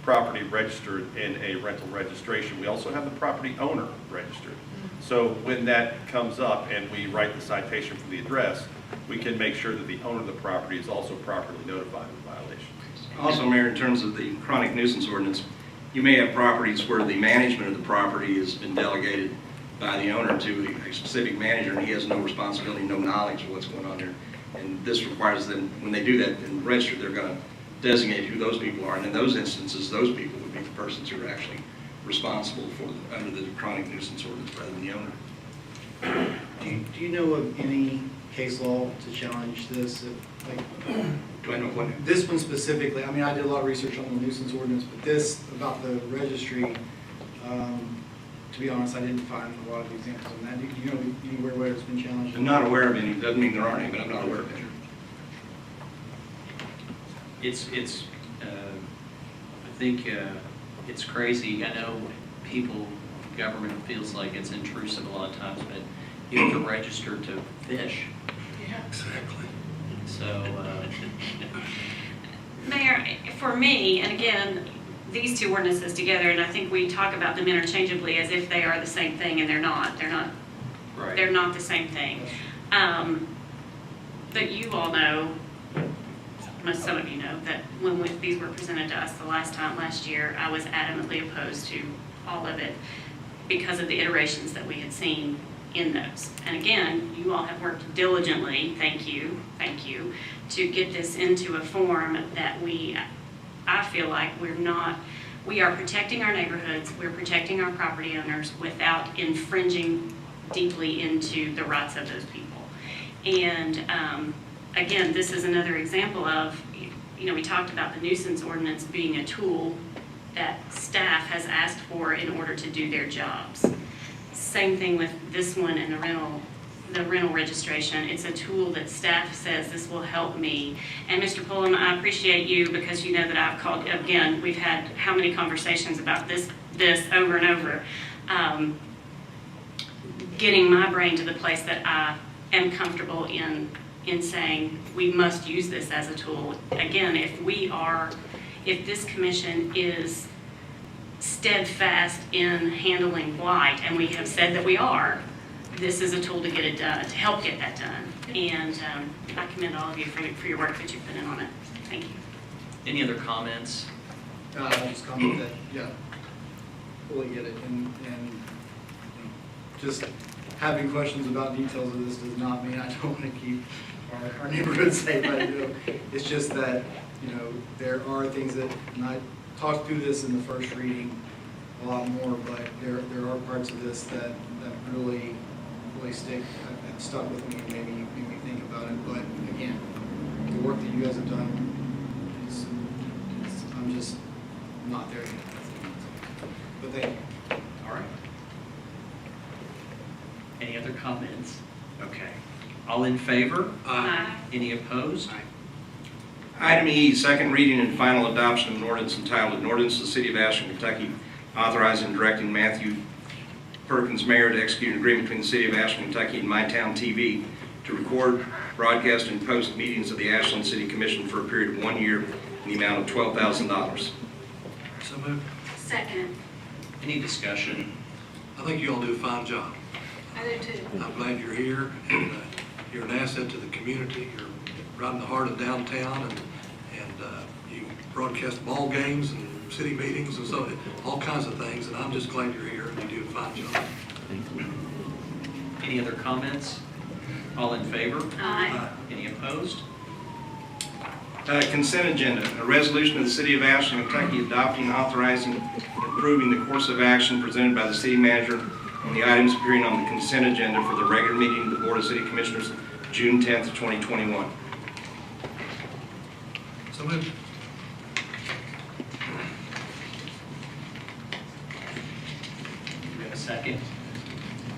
Speaker 16: property registered in a rental registration, we also have the property owner registered. So when that comes up and we write the citation for the address, we can make sure that the owner of the property is also properly notified of the violation.
Speaker 14: Also, Mayor, in terms of the chronic nuisance ordinance, you may have properties where the management of the property has been delegated by the owner to a specific manager, and he has no responsibility, no knowledge of what's going on there. And this requires them, when they do that and register, they're going to designate who those people are. And in those instances, those people would be the persons who are actually responsible for under the chronic nuisance ordinance rather than the owner.
Speaker 6: Do you know of any case law to challenge this?
Speaker 14: Do I know what?
Speaker 6: This one specifically, I mean, I did a lot of research on the nuisance ordinance, but this, about the registry, to be honest, I didn't find a lot of examples on that. Do you know anywhere where it's been challenged?
Speaker 14: I'm not aware of any. Doesn't mean there aren't any, but I'm not aware of any.
Speaker 4: I think it's crazy. I know government feels like it's intrusive a lot of times, but you have to register to fish.
Speaker 5: Yeah.
Speaker 15: Exactly.
Speaker 4: So,
Speaker 7: Mayor, for me, and again, these two ordinances together, and I think we talk about them interchangeably as if they are the same thing, and they're not. They're not.
Speaker 4: right.
Speaker 7: They're not the same thing. But you all know, some of you know, that when these were presented to us the last year, I was adamantly opposed to all of it because of the iterations that we had seen in those. And again, you all have worked diligently, thank you, to get this into a form that I feel like we are protecting our neighborhoods, we're protecting our property owners without infringing deeply into the rights of those people. And again, this is another example of, we talked about the nuisance ordinance being a tool that staff has asked for in order to do their jobs. Same thing with this one and the rental registration. It's a tool that staff says this will help me. And Mr. Pullum, I appreciate you because you know that I've called, again, we've had how many conversations about this over and over. Getting my brain to the place that I am comfortable in saying we must use this as a tool. Again, if this commission is steadfast in handling blight, and we have said that we are, this is a tool to get it done, to help get that done. And I commend all of you for your work that you've put in on it. Thank you.
Speaker 4: Any other comments?
Speaker 6: I'll just comment that, yeah, fully get it, and just having questions about details of this does not mean I don't want to keep our neighborhood safe. It's just that, there are things that, and I talked through this in the first reading a lot more, but there are parts of this that really stuck with me and made me think about it. But again, the work that you guys have done I'm just not there yet. But thank you.
Speaker 4: All right. Any other comments? Okay. All in favor?
Speaker 7: Aye.
Speaker 4: Any opposed?
Speaker 14: Item E, second reading and final adoption of an ordinance entitled, an ordinance of the City of Ashland, Kentucky, authorizing and directing Matthew Perkins, Mayor, to execute an agreement between the City of Ashland, Kentucky and MyTown TV to record, broadcast, and post meetings of the Ashland City Commission for a period of 1 year in the amount of $12,000.
Speaker 15: So moved.
Speaker 7: Second.
Speaker 4: Any discussion?
Speaker 15: I think you all do a fine job.
Speaker 5: I do too.
Speaker 15: I'm glad you're here, and you're an asset to the community. You're right in the heart of downtown, and you broadcast ball games and city meetings and so all kinds of things. And I'm just glad you're here, and you do a fine job.
Speaker 4: Any other comments? All in favor?
Speaker 7: Aye.
Speaker 4: Any opposed?
Speaker 14: Consent agenda, a resolution of the City of Ashland, Kentucky adopting, authorizing, and approving the course of action presented by the city manager on the items appearing on the consent agenda for the regular meeting of the Board of City Commissioners, June 10th, 2021.
Speaker 15: So moved.
Speaker 4: We have a second.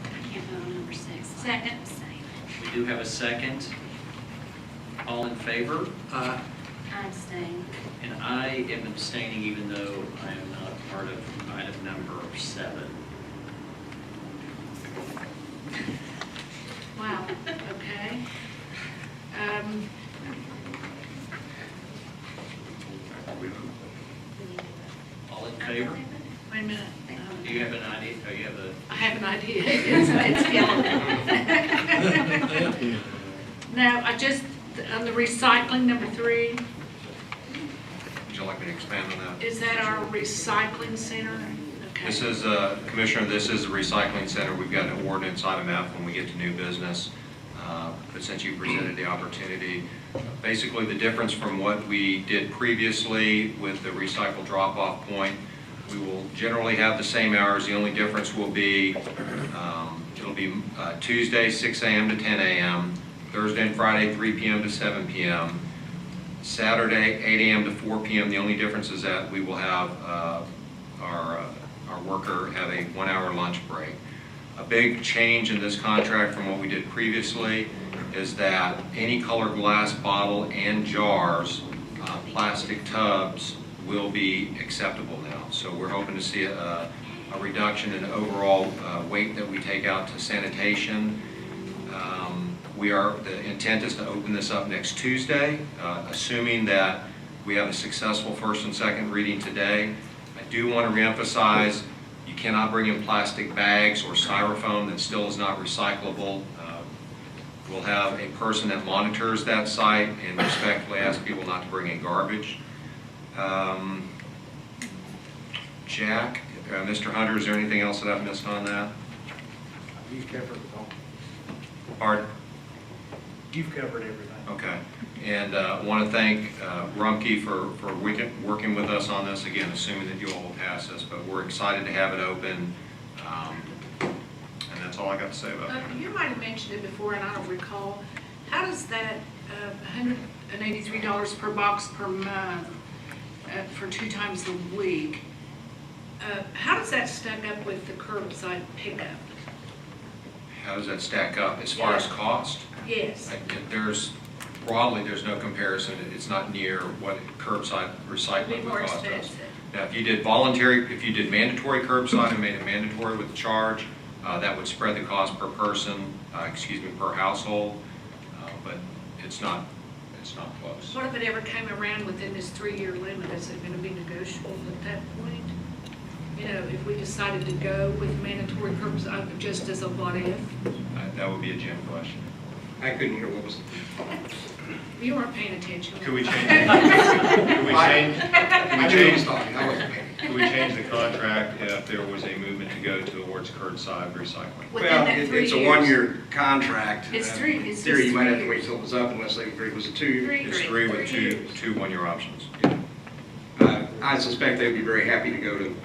Speaker 7: I can't vote on number 6.
Speaker 5: Second.
Speaker 4: We do have a second. All in favor?
Speaker 15: Aye.
Speaker 7: I abstain.
Speaker 4: And I am abstaining even though I am not part of item number 7.
Speaker 5: Wow, okay.
Speaker 4: All in favor?
Speaker 5: Wait a minute.
Speaker 4: Do you have an idea? Oh, you have a...
Speaker 5: I have an idea. It's killing me. No, on the recycling, number 3,
Speaker 2: Would you like me to expand on that?
Speaker 5: is that our recycling center? Okay.
Speaker 2: This is, Commissioner, this is the recycling center. We've got an ordinance item F when we get to new business. But since you presented the opportunity, basically the difference from what we did previously with the recycle drop-off point, we will generally have the same hours. The only difference will be, it'll be Tuesday, 6 a.m. to 10 a.m., Thursday and Friday, 3 p.m. to 7 p.m., Saturday, 8 a.m. to 4 p.m. The only difference is that we will have our worker have a 1-hour lunch break. A big change in this contract from what we did previously is that any colored glass bottle and jars, plastic tubs, will be acceptable now. So we're hoping to see a reduction in overall weight that we take out to sanitation, The intent is to open this up next Tuesday, assuming that we have a successful first and second reading today. I do want to reemphasize, you cannot bring in plastic bags or styrofoam that still is not recyclable. We'll have a person that monitors that site and respectfully ask people not to bring in garbage. Jack, Mr. Hunter, is there anything else that I've missed on that?
Speaker 12: You've covered it all.
Speaker 2: Pardon?
Speaker 12: You've covered everything.
Speaker 2: Okay. And I want to thank Rumpke for working with us on this, again, assuming that you all will pass this, but we're excited to have it open. And that's all I got to say about it.
Speaker 5: You might have mentioned it before, and I don't recall. How does that $183 per box per month for 2 times a week, how does that stack up with the curbside pickup?
Speaker 2: How does that stack up as far as cost?
Speaker 5: Yes.
Speaker 2: Broadly, there's no comparison. It's not near what curbside recycling
Speaker 5: It'd be
Speaker 2: would
Speaker 5: more
Speaker 2: cost us.
Speaker 5: expensive.
Speaker 2: Now, if you did mandatory curbside and made it mandatory with the charge, that would spread the cost per person, per household, but it's not close.
Speaker 5: What if it ever came around within this 3-year limit? Is it going to be negotiable at that point? You know, if we decided to go with mandatory curbside, just as a what if?
Speaker 2: That would be a Jim question.
Speaker 14: I couldn't hear what was.
Speaker 5: You weren't paying attention.
Speaker 2: Could we change? Could we change?
Speaker 14: I knew he was talking, I wasn't paying.
Speaker 2: Could we change the contract if there was a movement to go towards curbside recycling?
Speaker 5: Within
Speaker 14: Well,
Speaker 5: that 3
Speaker 14: it's a
Speaker 5: years.
Speaker 14: 1-year contract.
Speaker 5: It's 3, it's
Speaker 14: Theory, you
Speaker 5: just
Speaker 14: might
Speaker 5: 3
Speaker 14: have to wait
Speaker 5: years.
Speaker 14: till it was up unless they agreed it was a 2.
Speaker 2: It's 3 with two 1-year options.
Speaker 14: I suspect they'd be very happy to go to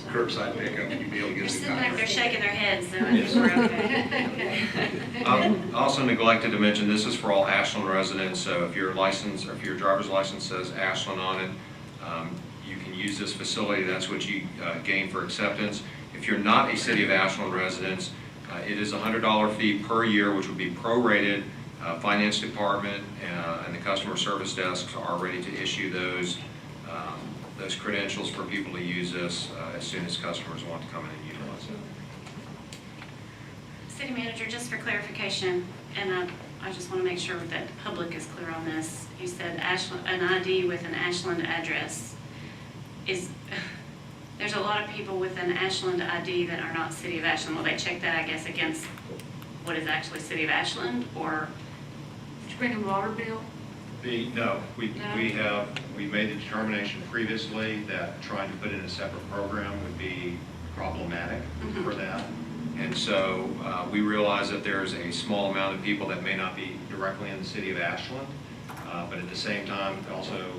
Speaker 14: curbside pickup and you'd be able to
Speaker 7: They're
Speaker 14: get some
Speaker 7: sitting back there
Speaker 14: contract.
Speaker 7: shaking their heads, so I think we're okay.
Speaker 2: I also neglected to mention, this is for all Ashland residents, so if your license, or if your driver's license says Ashland on it, you can use this facility, that's what you gain for acceptance. If you're not a City of Ashland resident, it is a $100 fee per year, which would be prorated. Finance department and the customer service desks are ready to issue those credentials for people to use this as soon as customers want to come in and utilize it.
Speaker 7: City Manager, just for clarification, and I just want to make sure that the public is clear on this. You said Ashland, an ID with an Ashland address there's a lot of people with an Ashland ID that are not City of Ashland. Will they check that, I guess, against what is actually City of Ashland, or?
Speaker 5: Did you bring a water bill?
Speaker 2: No, we made the determination previously that trying to put in a separate program would be problematic for that. And so we realize that there's a small amount of people that may not be directly in the City of Ashland, but at the same time, also,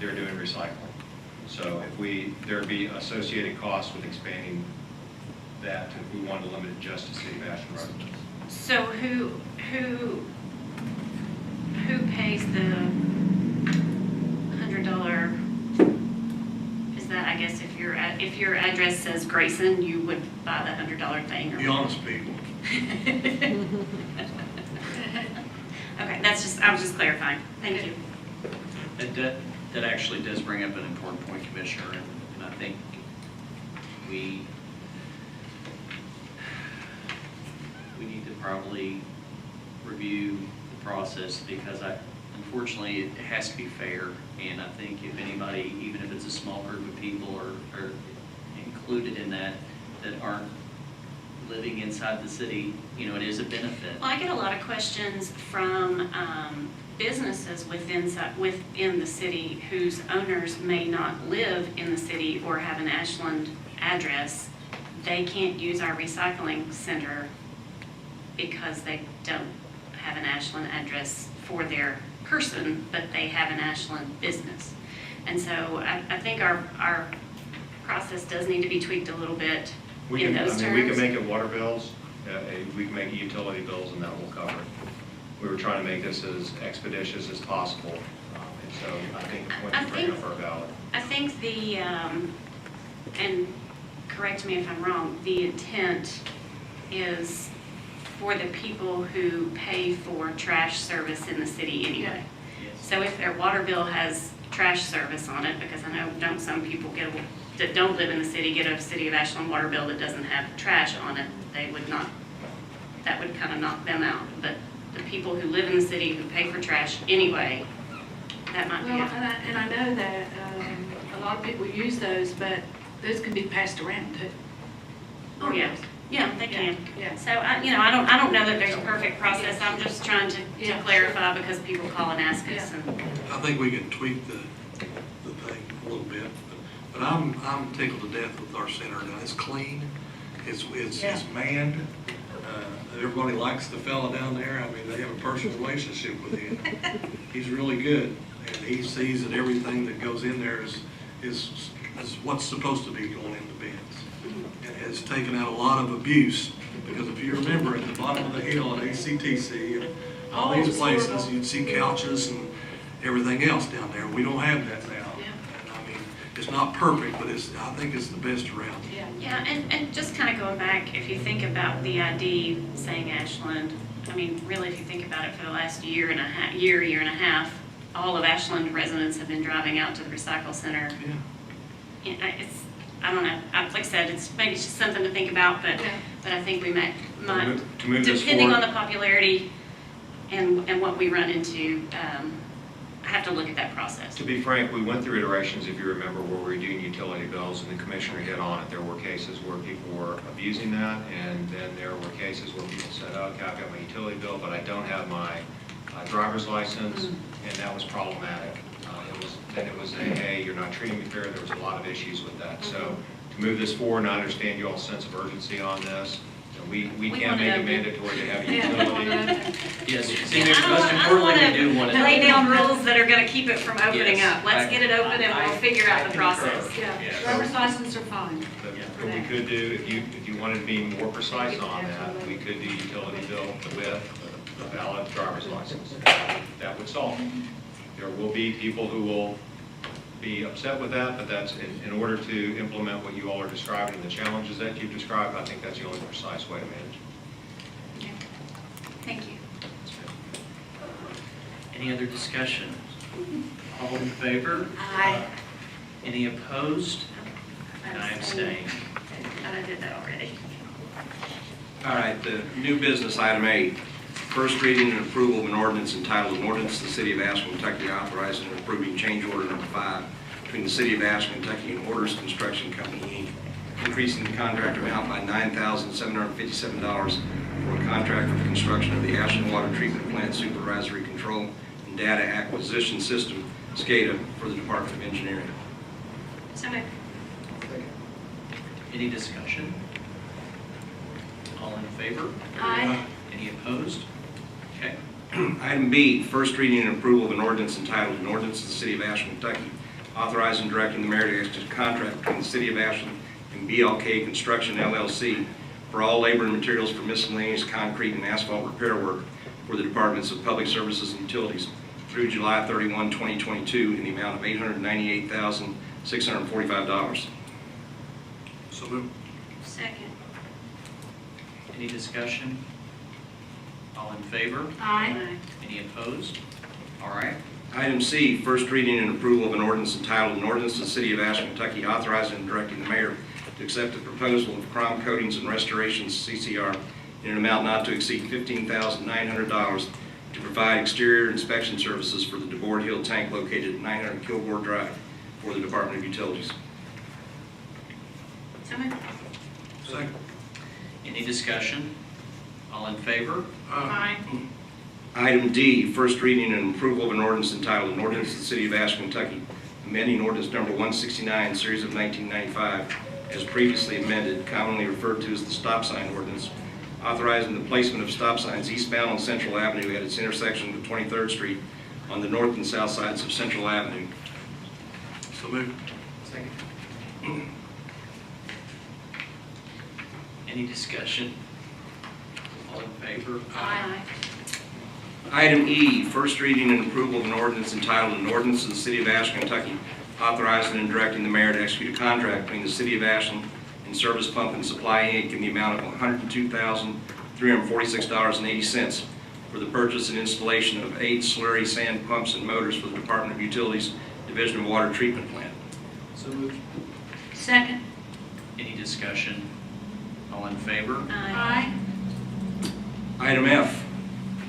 Speaker 2: they're doing recycling. So if there'd be associated costs with expanding that if we wanted to limit it just to City of Ashland residents.
Speaker 7: So who pays the $100? Is that, I guess, if your address says Grayson, you would buy the $100 thing? Or
Speaker 15: Be honest, people.
Speaker 7: Okay, I was just clarifying. Thank you.
Speaker 4: That actually does bring up an important point, Commissioner, and I think we need to probably review the process, because unfortunately it has to be fair, and I think if anybody, even if it's a small group of people are included in that aren't living inside the city, it is a benefit.
Speaker 7: Well, I get a lot of questions from businesses within the city whose owners may not live in the city or have an Ashland address. They can't use our recycling center because they don't have an Ashland address for their person, but they have an Ashland business. And so I think our process does need to be tweaked a little bit in those terms.
Speaker 2: We can make it water bills, we can make it utility bills, and that will cover it. We were trying to make this as expeditious as possible, and so I think what you bring up are valid.
Speaker 7: I think and correct me if I'm wrong, the intent is for the people who pay for trash service in the city anyway.
Speaker 4: Yes.
Speaker 7: So if their water bill has trash service on it, because I know don't some people that don't live in the city get a City of Ashland water bill that doesn't have trash on it, that would kind of knock them out. But the people who live in the city who pay for trash anyway, that might be
Speaker 5: Well,
Speaker 7: it.
Speaker 5: and I know that a lot of people use those, but those can be passed around too.
Speaker 7: Oh, yeah. Yeah, they can.
Speaker 5: Yeah.
Speaker 7: So, I don't know that there's a perfect process. I'm just trying to
Speaker 5: Yeah.
Speaker 7: clarify because people call and ask us. And
Speaker 15: I think we can tweak the thing a little bit, but I'm tickled to death with our center now. It's clean, it's manned. Everybody likes the fella down there. I mean, they have a personal relationship with him. He's really good, and he sees that everything that goes in there is what's supposed to be going in the bins. And has taken out a lot of abuse, because if you remember at the bottom of the hill at ACTC and all these places, you'd see couches and everything else down there. We don't have that now. And I mean, it's not perfect, but I think it's the best around.
Speaker 7: yeah, and just kind of going back, if you think about the ID saying Ashland, I mean, really, if you think about it, for the last year and a half, all of Ashland residents have been driving out to the recycle center.
Speaker 15: Yeah.
Speaker 7: I don't know, like I said, maybe it's just something to think about, but I think we might,
Speaker 2: To move this
Speaker 7: depending on
Speaker 2: forward.
Speaker 7: the popularity and what we run into, I have to look at that process.
Speaker 2: To be frank, we went through iterations, if you remember, where we were doing utility bills, and the commissioner hit on it. There were cases where people were abusing that, and then there were cases where people said, oh, okay, I've got my utility bill, but I don't have my driver's license, and that was problematic. It was a, hey, you're not treating me fair. There was a lot of issues with that. So to move this forward, and I understand you all's sense of urgency on this, we can't make it mandatory to have a utility.
Speaker 4: Yes,
Speaker 7: Yeah,
Speaker 4: most
Speaker 7: I don't
Speaker 4: importantly, we do want
Speaker 7: want
Speaker 4: to.
Speaker 7: to lay down rules that are going to keep it from opening
Speaker 4: Yes,
Speaker 7: up. Let's get it open and we'll figure out the process.
Speaker 5: Yeah,
Speaker 2: Yeah.
Speaker 5: driver's license are fine.
Speaker 2: But what we could do, if you wanted to be more precise on that, we could do utility bill with a valid driver's license. That would solve it. There will be people who will be upset with that, but that's, in order to implement what you all are describing and the challenges that you've described, I think that's the only precise way to manage it.
Speaker 7: Okay. Thank you.
Speaker 4: Any other discussion? All in favor?
Speaker 7: Aye.
Speaker 4: Any opposed? And I abstain.
Speaker 7: I did that already.
Speaker 14: All right, the new business, item 8. First reading and approval of an ordinance entitled, an ordinance to the City of Ashland, Kentucky authorizing and approving change order number 5 between the City of Ashland, Kentucky and Orders Construction Company, Inc., increasing the contract amount by $9,757 for a contract for the construction of the Ashland Water Treatment Plant Supervisory Control and Data Acquisition System, SCADA, for the Department of Engineering.
Speaker 7: So moved.
Speaker 4: Any discussion? All in favor?
Speaker 7: Aye.
Speaker 4: Any opposed? Okay.
Speaker 14: Item B, first reading and approval of an ordinance entitled, an ordinance of the City of Ashland, Kentucky, authorizing and directing the mayor to execute a contract between the City of Ashland and BLK Construction LLC for all labor and materials for miscellaneous concrete and asphalt repair work for the Departments of Public Services and Utilities through July 31, 2022, in the amount of $898,645.
Speaker 15: So moved.
Speaker 7: Second.
Speaker 4: Any discussion? All in favor?
Speaker 7: Aye.
Speaker 4: Any opposed? All right.
Speaker 14: Item C, first reading and approval of an ordinance entitled, an ordinance to the City of Ashland, Kentucky, authorizing and directing the mayor to accept the proposal of Crom Coatings and Restorations, CCR, in an amount not to exceed $15,900 to provide exterior inspection services for the DeBoard Hill tank located at 900 Kilgore Drive for the Department of Utilities.
Speaker 7: So moved.
Speaker 15: Second.
Speaker 4: Any discussion? All in favor?
Speaker 7: Aye.
Speaker 14: Item D, first reading and approval of an ordinance entitled, an ordinance to the City of Ashland, Kentucky, amending ordinance number 169, series of 1995, as previously amended, commonly referred to as the stop sign ordinance, authorizing the placement of stop signs eastbound on Central Avenue at its intersection with 23rd Street on the north and south sides of Central Avenue.
Speaker 15: So moved.
Speaker 4: Second. Any discussion? All in favor?
Speaker 7: Aye.
Speaker 14: Item E, first reading and approval of an ordinance entitled, an ordinance of the City of Ashland, Kentucky, authorizing and directing the mayor to execute a contract between the City of Ashland and Service Pump and Supply, Inc. in the amount of $102,346.80 for the purchase and installation of 8 slurry sand pumps and motors for the Department of Utilities Division of Water Treatment Plant.
Speaker 4: So moved.
Speaker 5: Second.
Speaker 4: Any discussion? All in favor?
Speaker 7: Aye.
Speaker 14: Item F,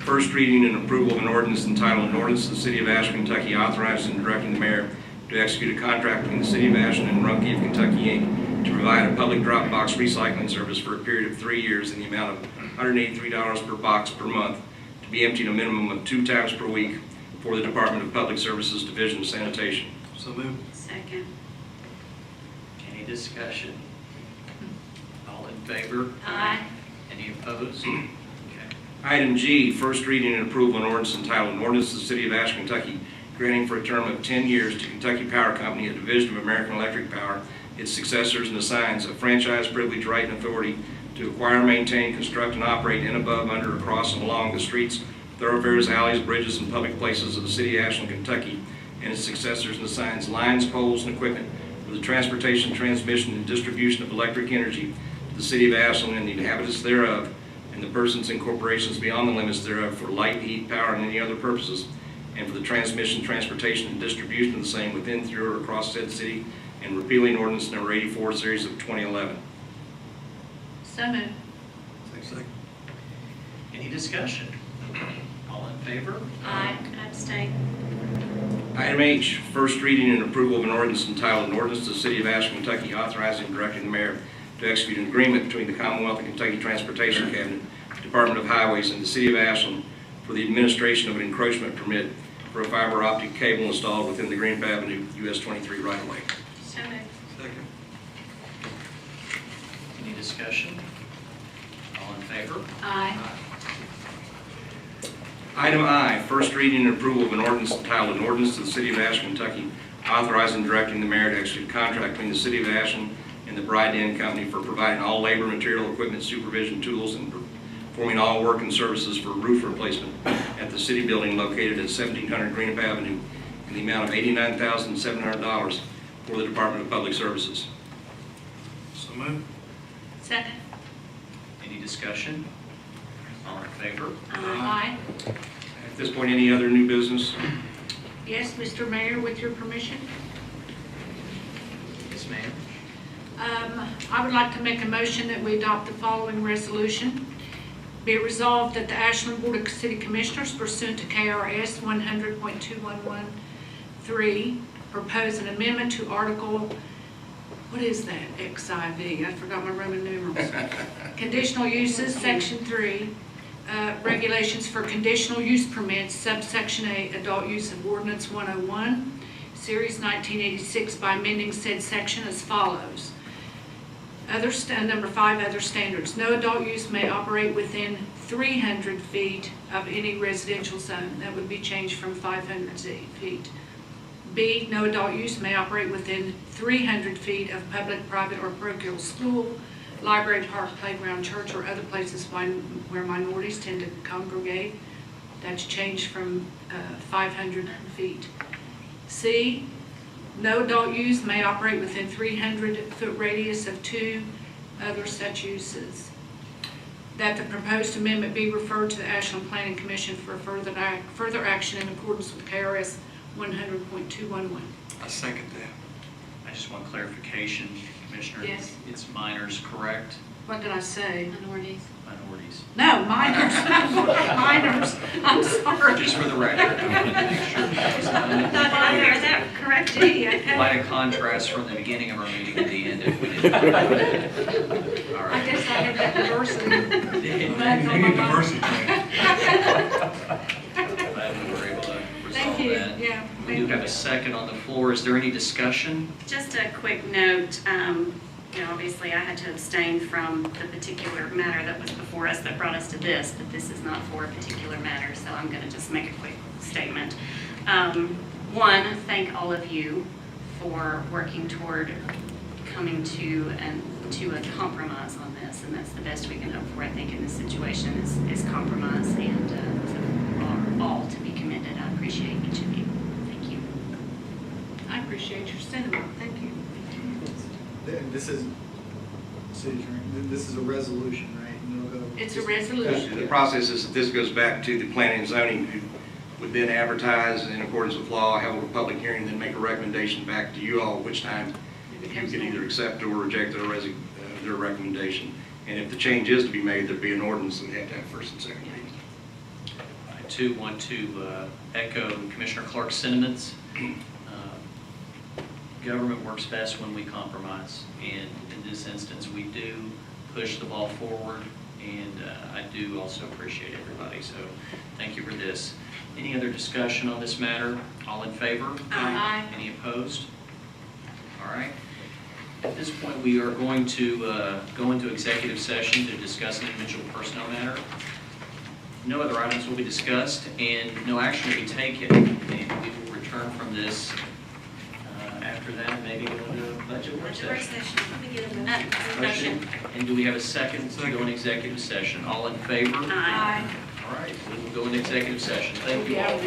Speaker 14: First reading and approval of an ordinance entitled an ordinance of the City of Ashland, Kentucky authorizing and directing the mayor to execute a contract between the City of Ashland and Rumpke of Kentucky, Inc. to provide a public drop box recycling service for a period of 3 years in the amount of $183 per box per month to be emptied a minimum of 2 times per week for the Department of Public Services Division of Sanitation.
Speaker 15: So moved.
Speaker 7: Second.
Speaker 4: Any discussion? All in favor?
Speaker 7: Aye.
Speaker 4: Any opposed? Okay.
Speaker 14: Item G, first reading and approval of an ordinance entitled an ordinance of the City of Ashland, Kentucky, granting for a term of 10 years to Kentucky Power Company, a division of American Electric Power, its successors and assigns a franchise, privilege, right, and authority to acquire, maintain, construct, and operate in, above, under, across, and along the streets, thoroughfares, alleys, bridges, and public places of the City of Ashland, Kentucky, and its successors and assigns lines, poles, and equipment for the transportation, transmission, and distribution of electric energy to the City of Ashland and the inhabitants thereof, and the persons and corporations beyond the limits thereof for light, heat, power, and any other purposes, and for the transmission, transportation, and distribution of the same within, through, or across said city, and repealing ordinance number 84, series of 2011.
Speaker 5: So moved.
Speaker 15: Second.
Speaker 4: Any discussion? All in favor?
Speaker 7: Aye. Abstain.
Speaker 14: Item H, first reading and approval of an ordinance entitled an ordinance to the City of Ashland, Kentucky, authorizing and directing the mayor to execute an agreement between the Commonwealth of Kentucky Transportation Cabinet, Department of Highways, and the City of Ashland for the administration of an encroachment permit for a fiber optic cable installed within the Greenup Avenue US 23 right-of-way.
Speaker 7: So moved.
Speaker 15: Second.
Speaker 4: Any discussion? All in favor?
Speaker 5: Aye.
Speaker 14: Item I, first reading and approval of an ordinance entitled an ordinance to the City of Ashland, Kentucky, authorizing and directing the mayor to execute a contract between the City of Ashland and the Bride Inn Company for providing all labor, material, equipment, supervision, tools, and performing all work and services for roof replacement at the city building located at 1700 Greenup Avenue in the amount of $89,700 for the Department of Public Services.
Speaker 15: So moved.
Speaker 5: Second.
Speaker 4: Any discussion? All in favor?
Speaker 5: Aye.
Speaker 14: At this point, any other new business?
Speaker 5: Yes, Mr. Mayor, with your permission.
Speaker 4: Yes, ma'am.
Speaker 5: I would like to make a motion that we adopt the following resolution. Be it resolved that the Ashland Board of City Commissioners pursuant to KRS 100.2113 propose an amendment to Article, what is that, XIV? I forgot my Roman numerals. Conditional uses, Section 3, regulations for conditional use permits, subsection A, adult use of Ordinance 101, Series 1986, by amending said section as follows. Number 5, other standards. No adult use may operate within 300 feet of any residential zone. That would be changed from 500 feet. B, no adult use may operate within 300 feet of public, private, or parochial school, library, park, playground, church, or other places where minorities tend to congregate. That's changed from 500 feet. C, no adult use may operate within 300-foot radius of 2 other such uses. That the proposed amendment be referred to the Ashland Planning Commission for further action in accordance with KRS 100.211.
Speaker 15: I second that.
Speaker 4: I just want clarification, Commissioner.
Speaker 5: Yes.
Speaker 4: It's minors, correct?
Speaker 5: What did I say?
Speaker 7: Minorities.
Speaker 4: Minorities.
Speaker 5: No, minors. Minors. I'm sorry.
Speaker 4: Just for the record, I wanted to make sure that was
Speaker 7: Thought
Speaker 4: done.
Speaker 7: that I heard that correct.
Speaker 4: Quite a contrast from the beginning of our meeting to the end if we didn't. All
Speaker 5: I
Speaker 4: right.
Speaker 5: guess I had that diversity.
Speaker 15: We need diversity.
Speaker 4: Glad we were able to resolve
Speaker 5: Thank you.
Speaker 4: that.
Speaker 5: Yeah.
Speaker 4: We do have a second on the floor. Is there any discussion?
Speaker 7: Just a quick note, obviously I had to abstain from the particular matter that was before us that brought us to this, but this is not for a particular matter, so I'm going to just make a quick statement. One, thank all of you for working toward coming to a compromise on this, and that's the best we can hope for, I think, in this situation is compromise, and so we're all to be commended. I appreciate each of you. Thank you.
Speaker 5: I appreciate your sentiment. Thank you.
Speaker 6: This is, this is a resolution, right? And it'll go-
Speaker 5: It's a resolution.
Speaker 14: The process is that this goes back to the planning and zoning, who would then advertise in accordance with law, have a public hearing, then make a recommendation back to you all, which time you could either accept or reject their recommendation. And if the change is to be made, there'd be an ordinance, and they have to have first and second reading.
Speaker 4: too want to echo Commissioner Clark's sentiments. Government works best when we compromise, and in this instance, we do push the ball forward, and I do also appreciate everybody, so thank you for this. Any other discussion on this matter? All in favor?
Speaker 5: Aye.
Speaker 4: Any opposed? All right. At this point, we are going to go into executive session to discuss an individual personnel matter. No other items will be discussed, and no action will be taken, and we will return from this after that, maybe go into a budget work
Speaker 7: Budget work
Speaker 4: session.
Speaker 7: session. Let me get a motion.
Speaker 4: And do we have a second to go in executive session? All in favor?
Speaker 7: Aye.
Speaker 4: All right, we will go into executive session. Thank you all.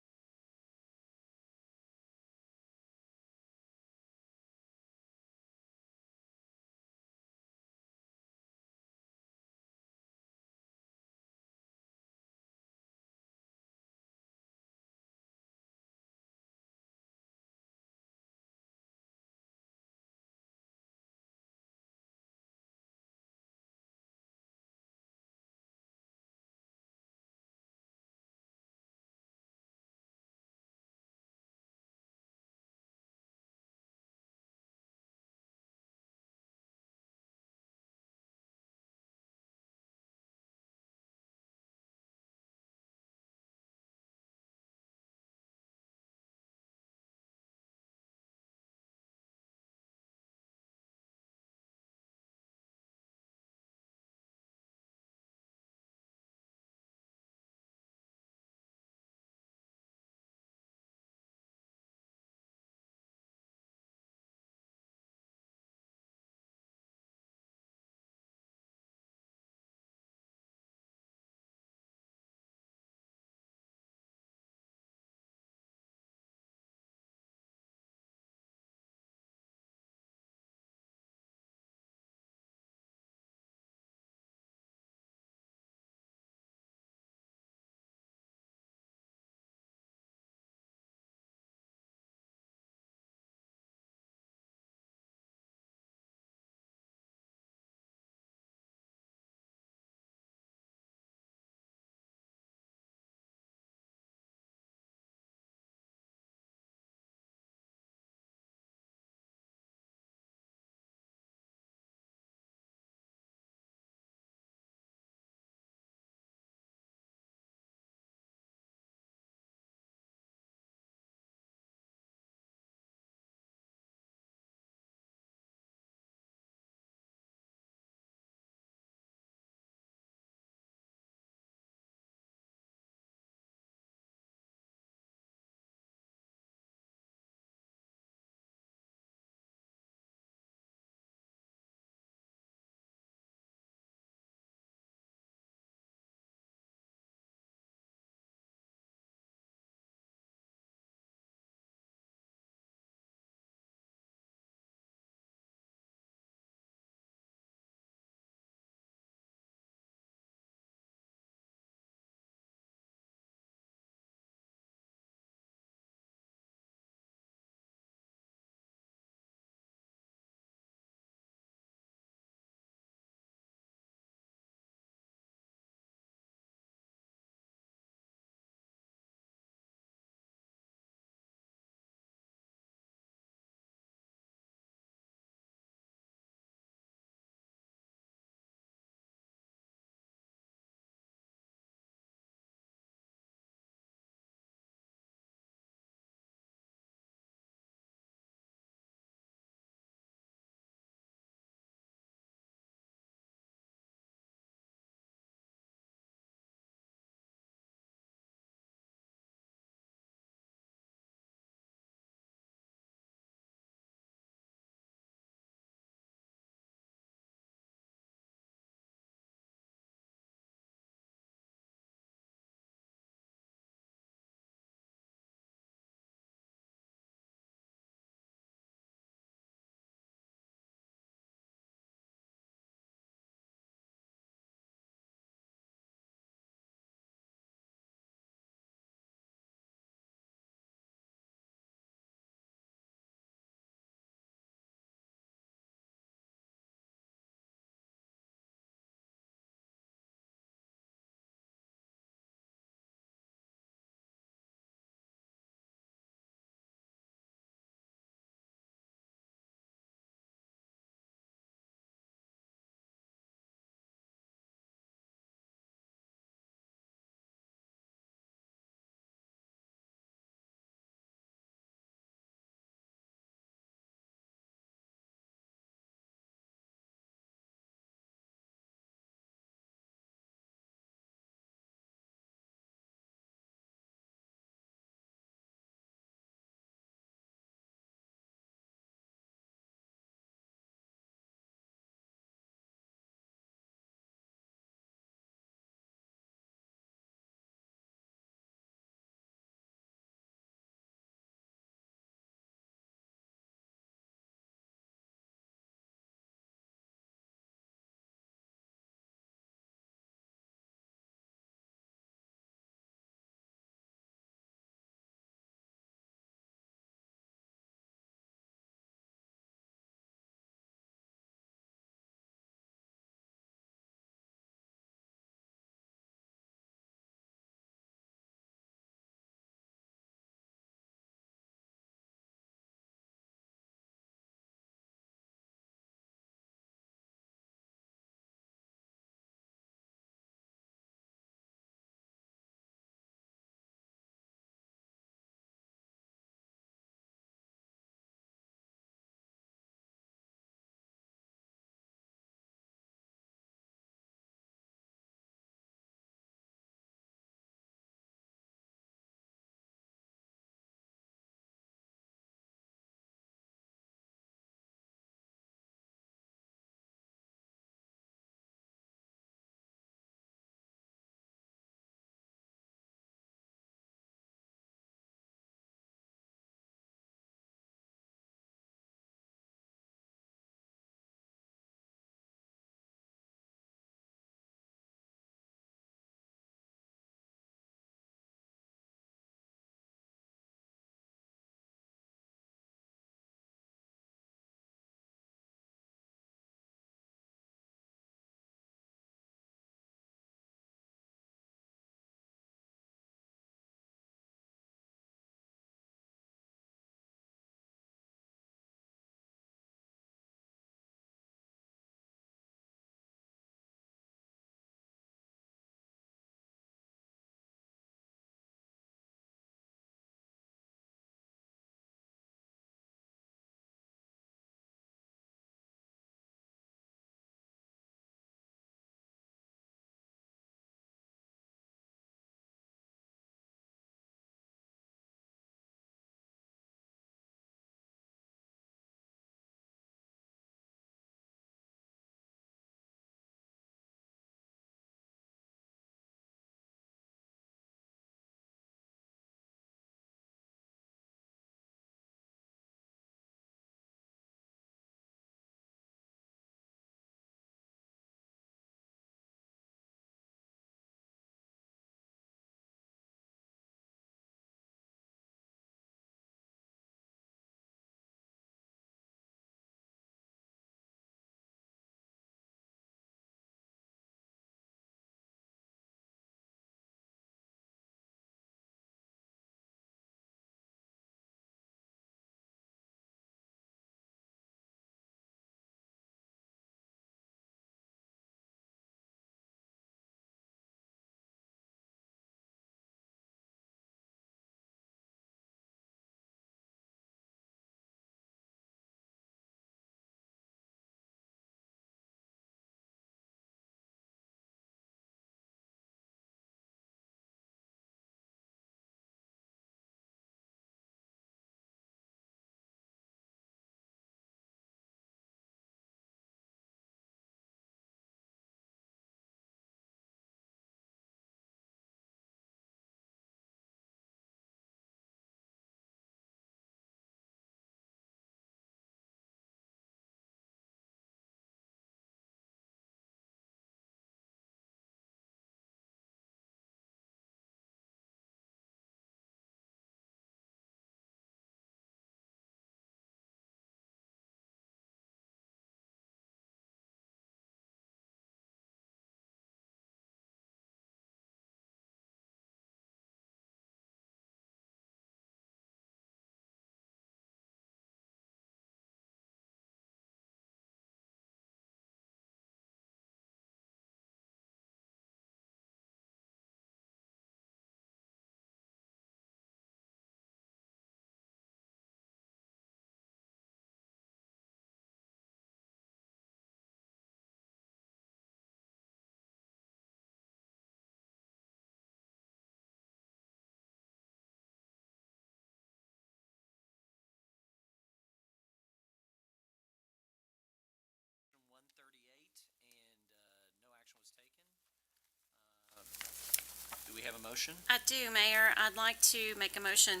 Speaker 4: have a motion?
Speaker 7: I do, Mayor. I'd like to make a motion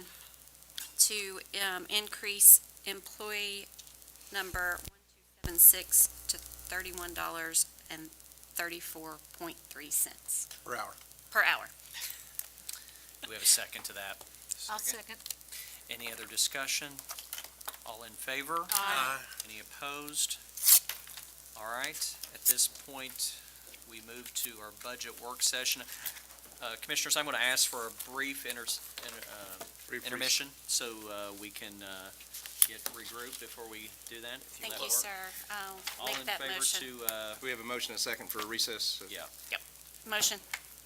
Speaker 7: to increase employee number 1276 to $31.34.3
Speaker 17: Per hour.
Speaker 7: per hour.
Speaker 4: Do we have a second to that?
Speaker 5: I'll second.
Speaker 4: Any other discussion? All in favor?
Speaker 5: Aye.
Speaker 4: Any opposed? All right, at this point, we move to our budget work session. Commissioners, I'm going to ask for a brief intermission so we can get regrouped before we do that. if
Speaker 7: Thank
Speaker 4: let
Speaker 7: you,
Speaker 4: work.
Speaker 7: sir. I'll
Speaker 4: All
Speaker 7: make
Speaker 4: in
Speaker 7: that
Speaker 4: favor
Speaker 7: motion.
Speaker 4: to,
Speaker 14: We have a motion and a second for a recess.
Speaker 4: yeah,
Speaker 7: Motion.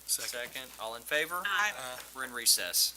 Speaker 4: second. All in favor?
Speaker 7: Aye.
Speaker 4: We're in recess.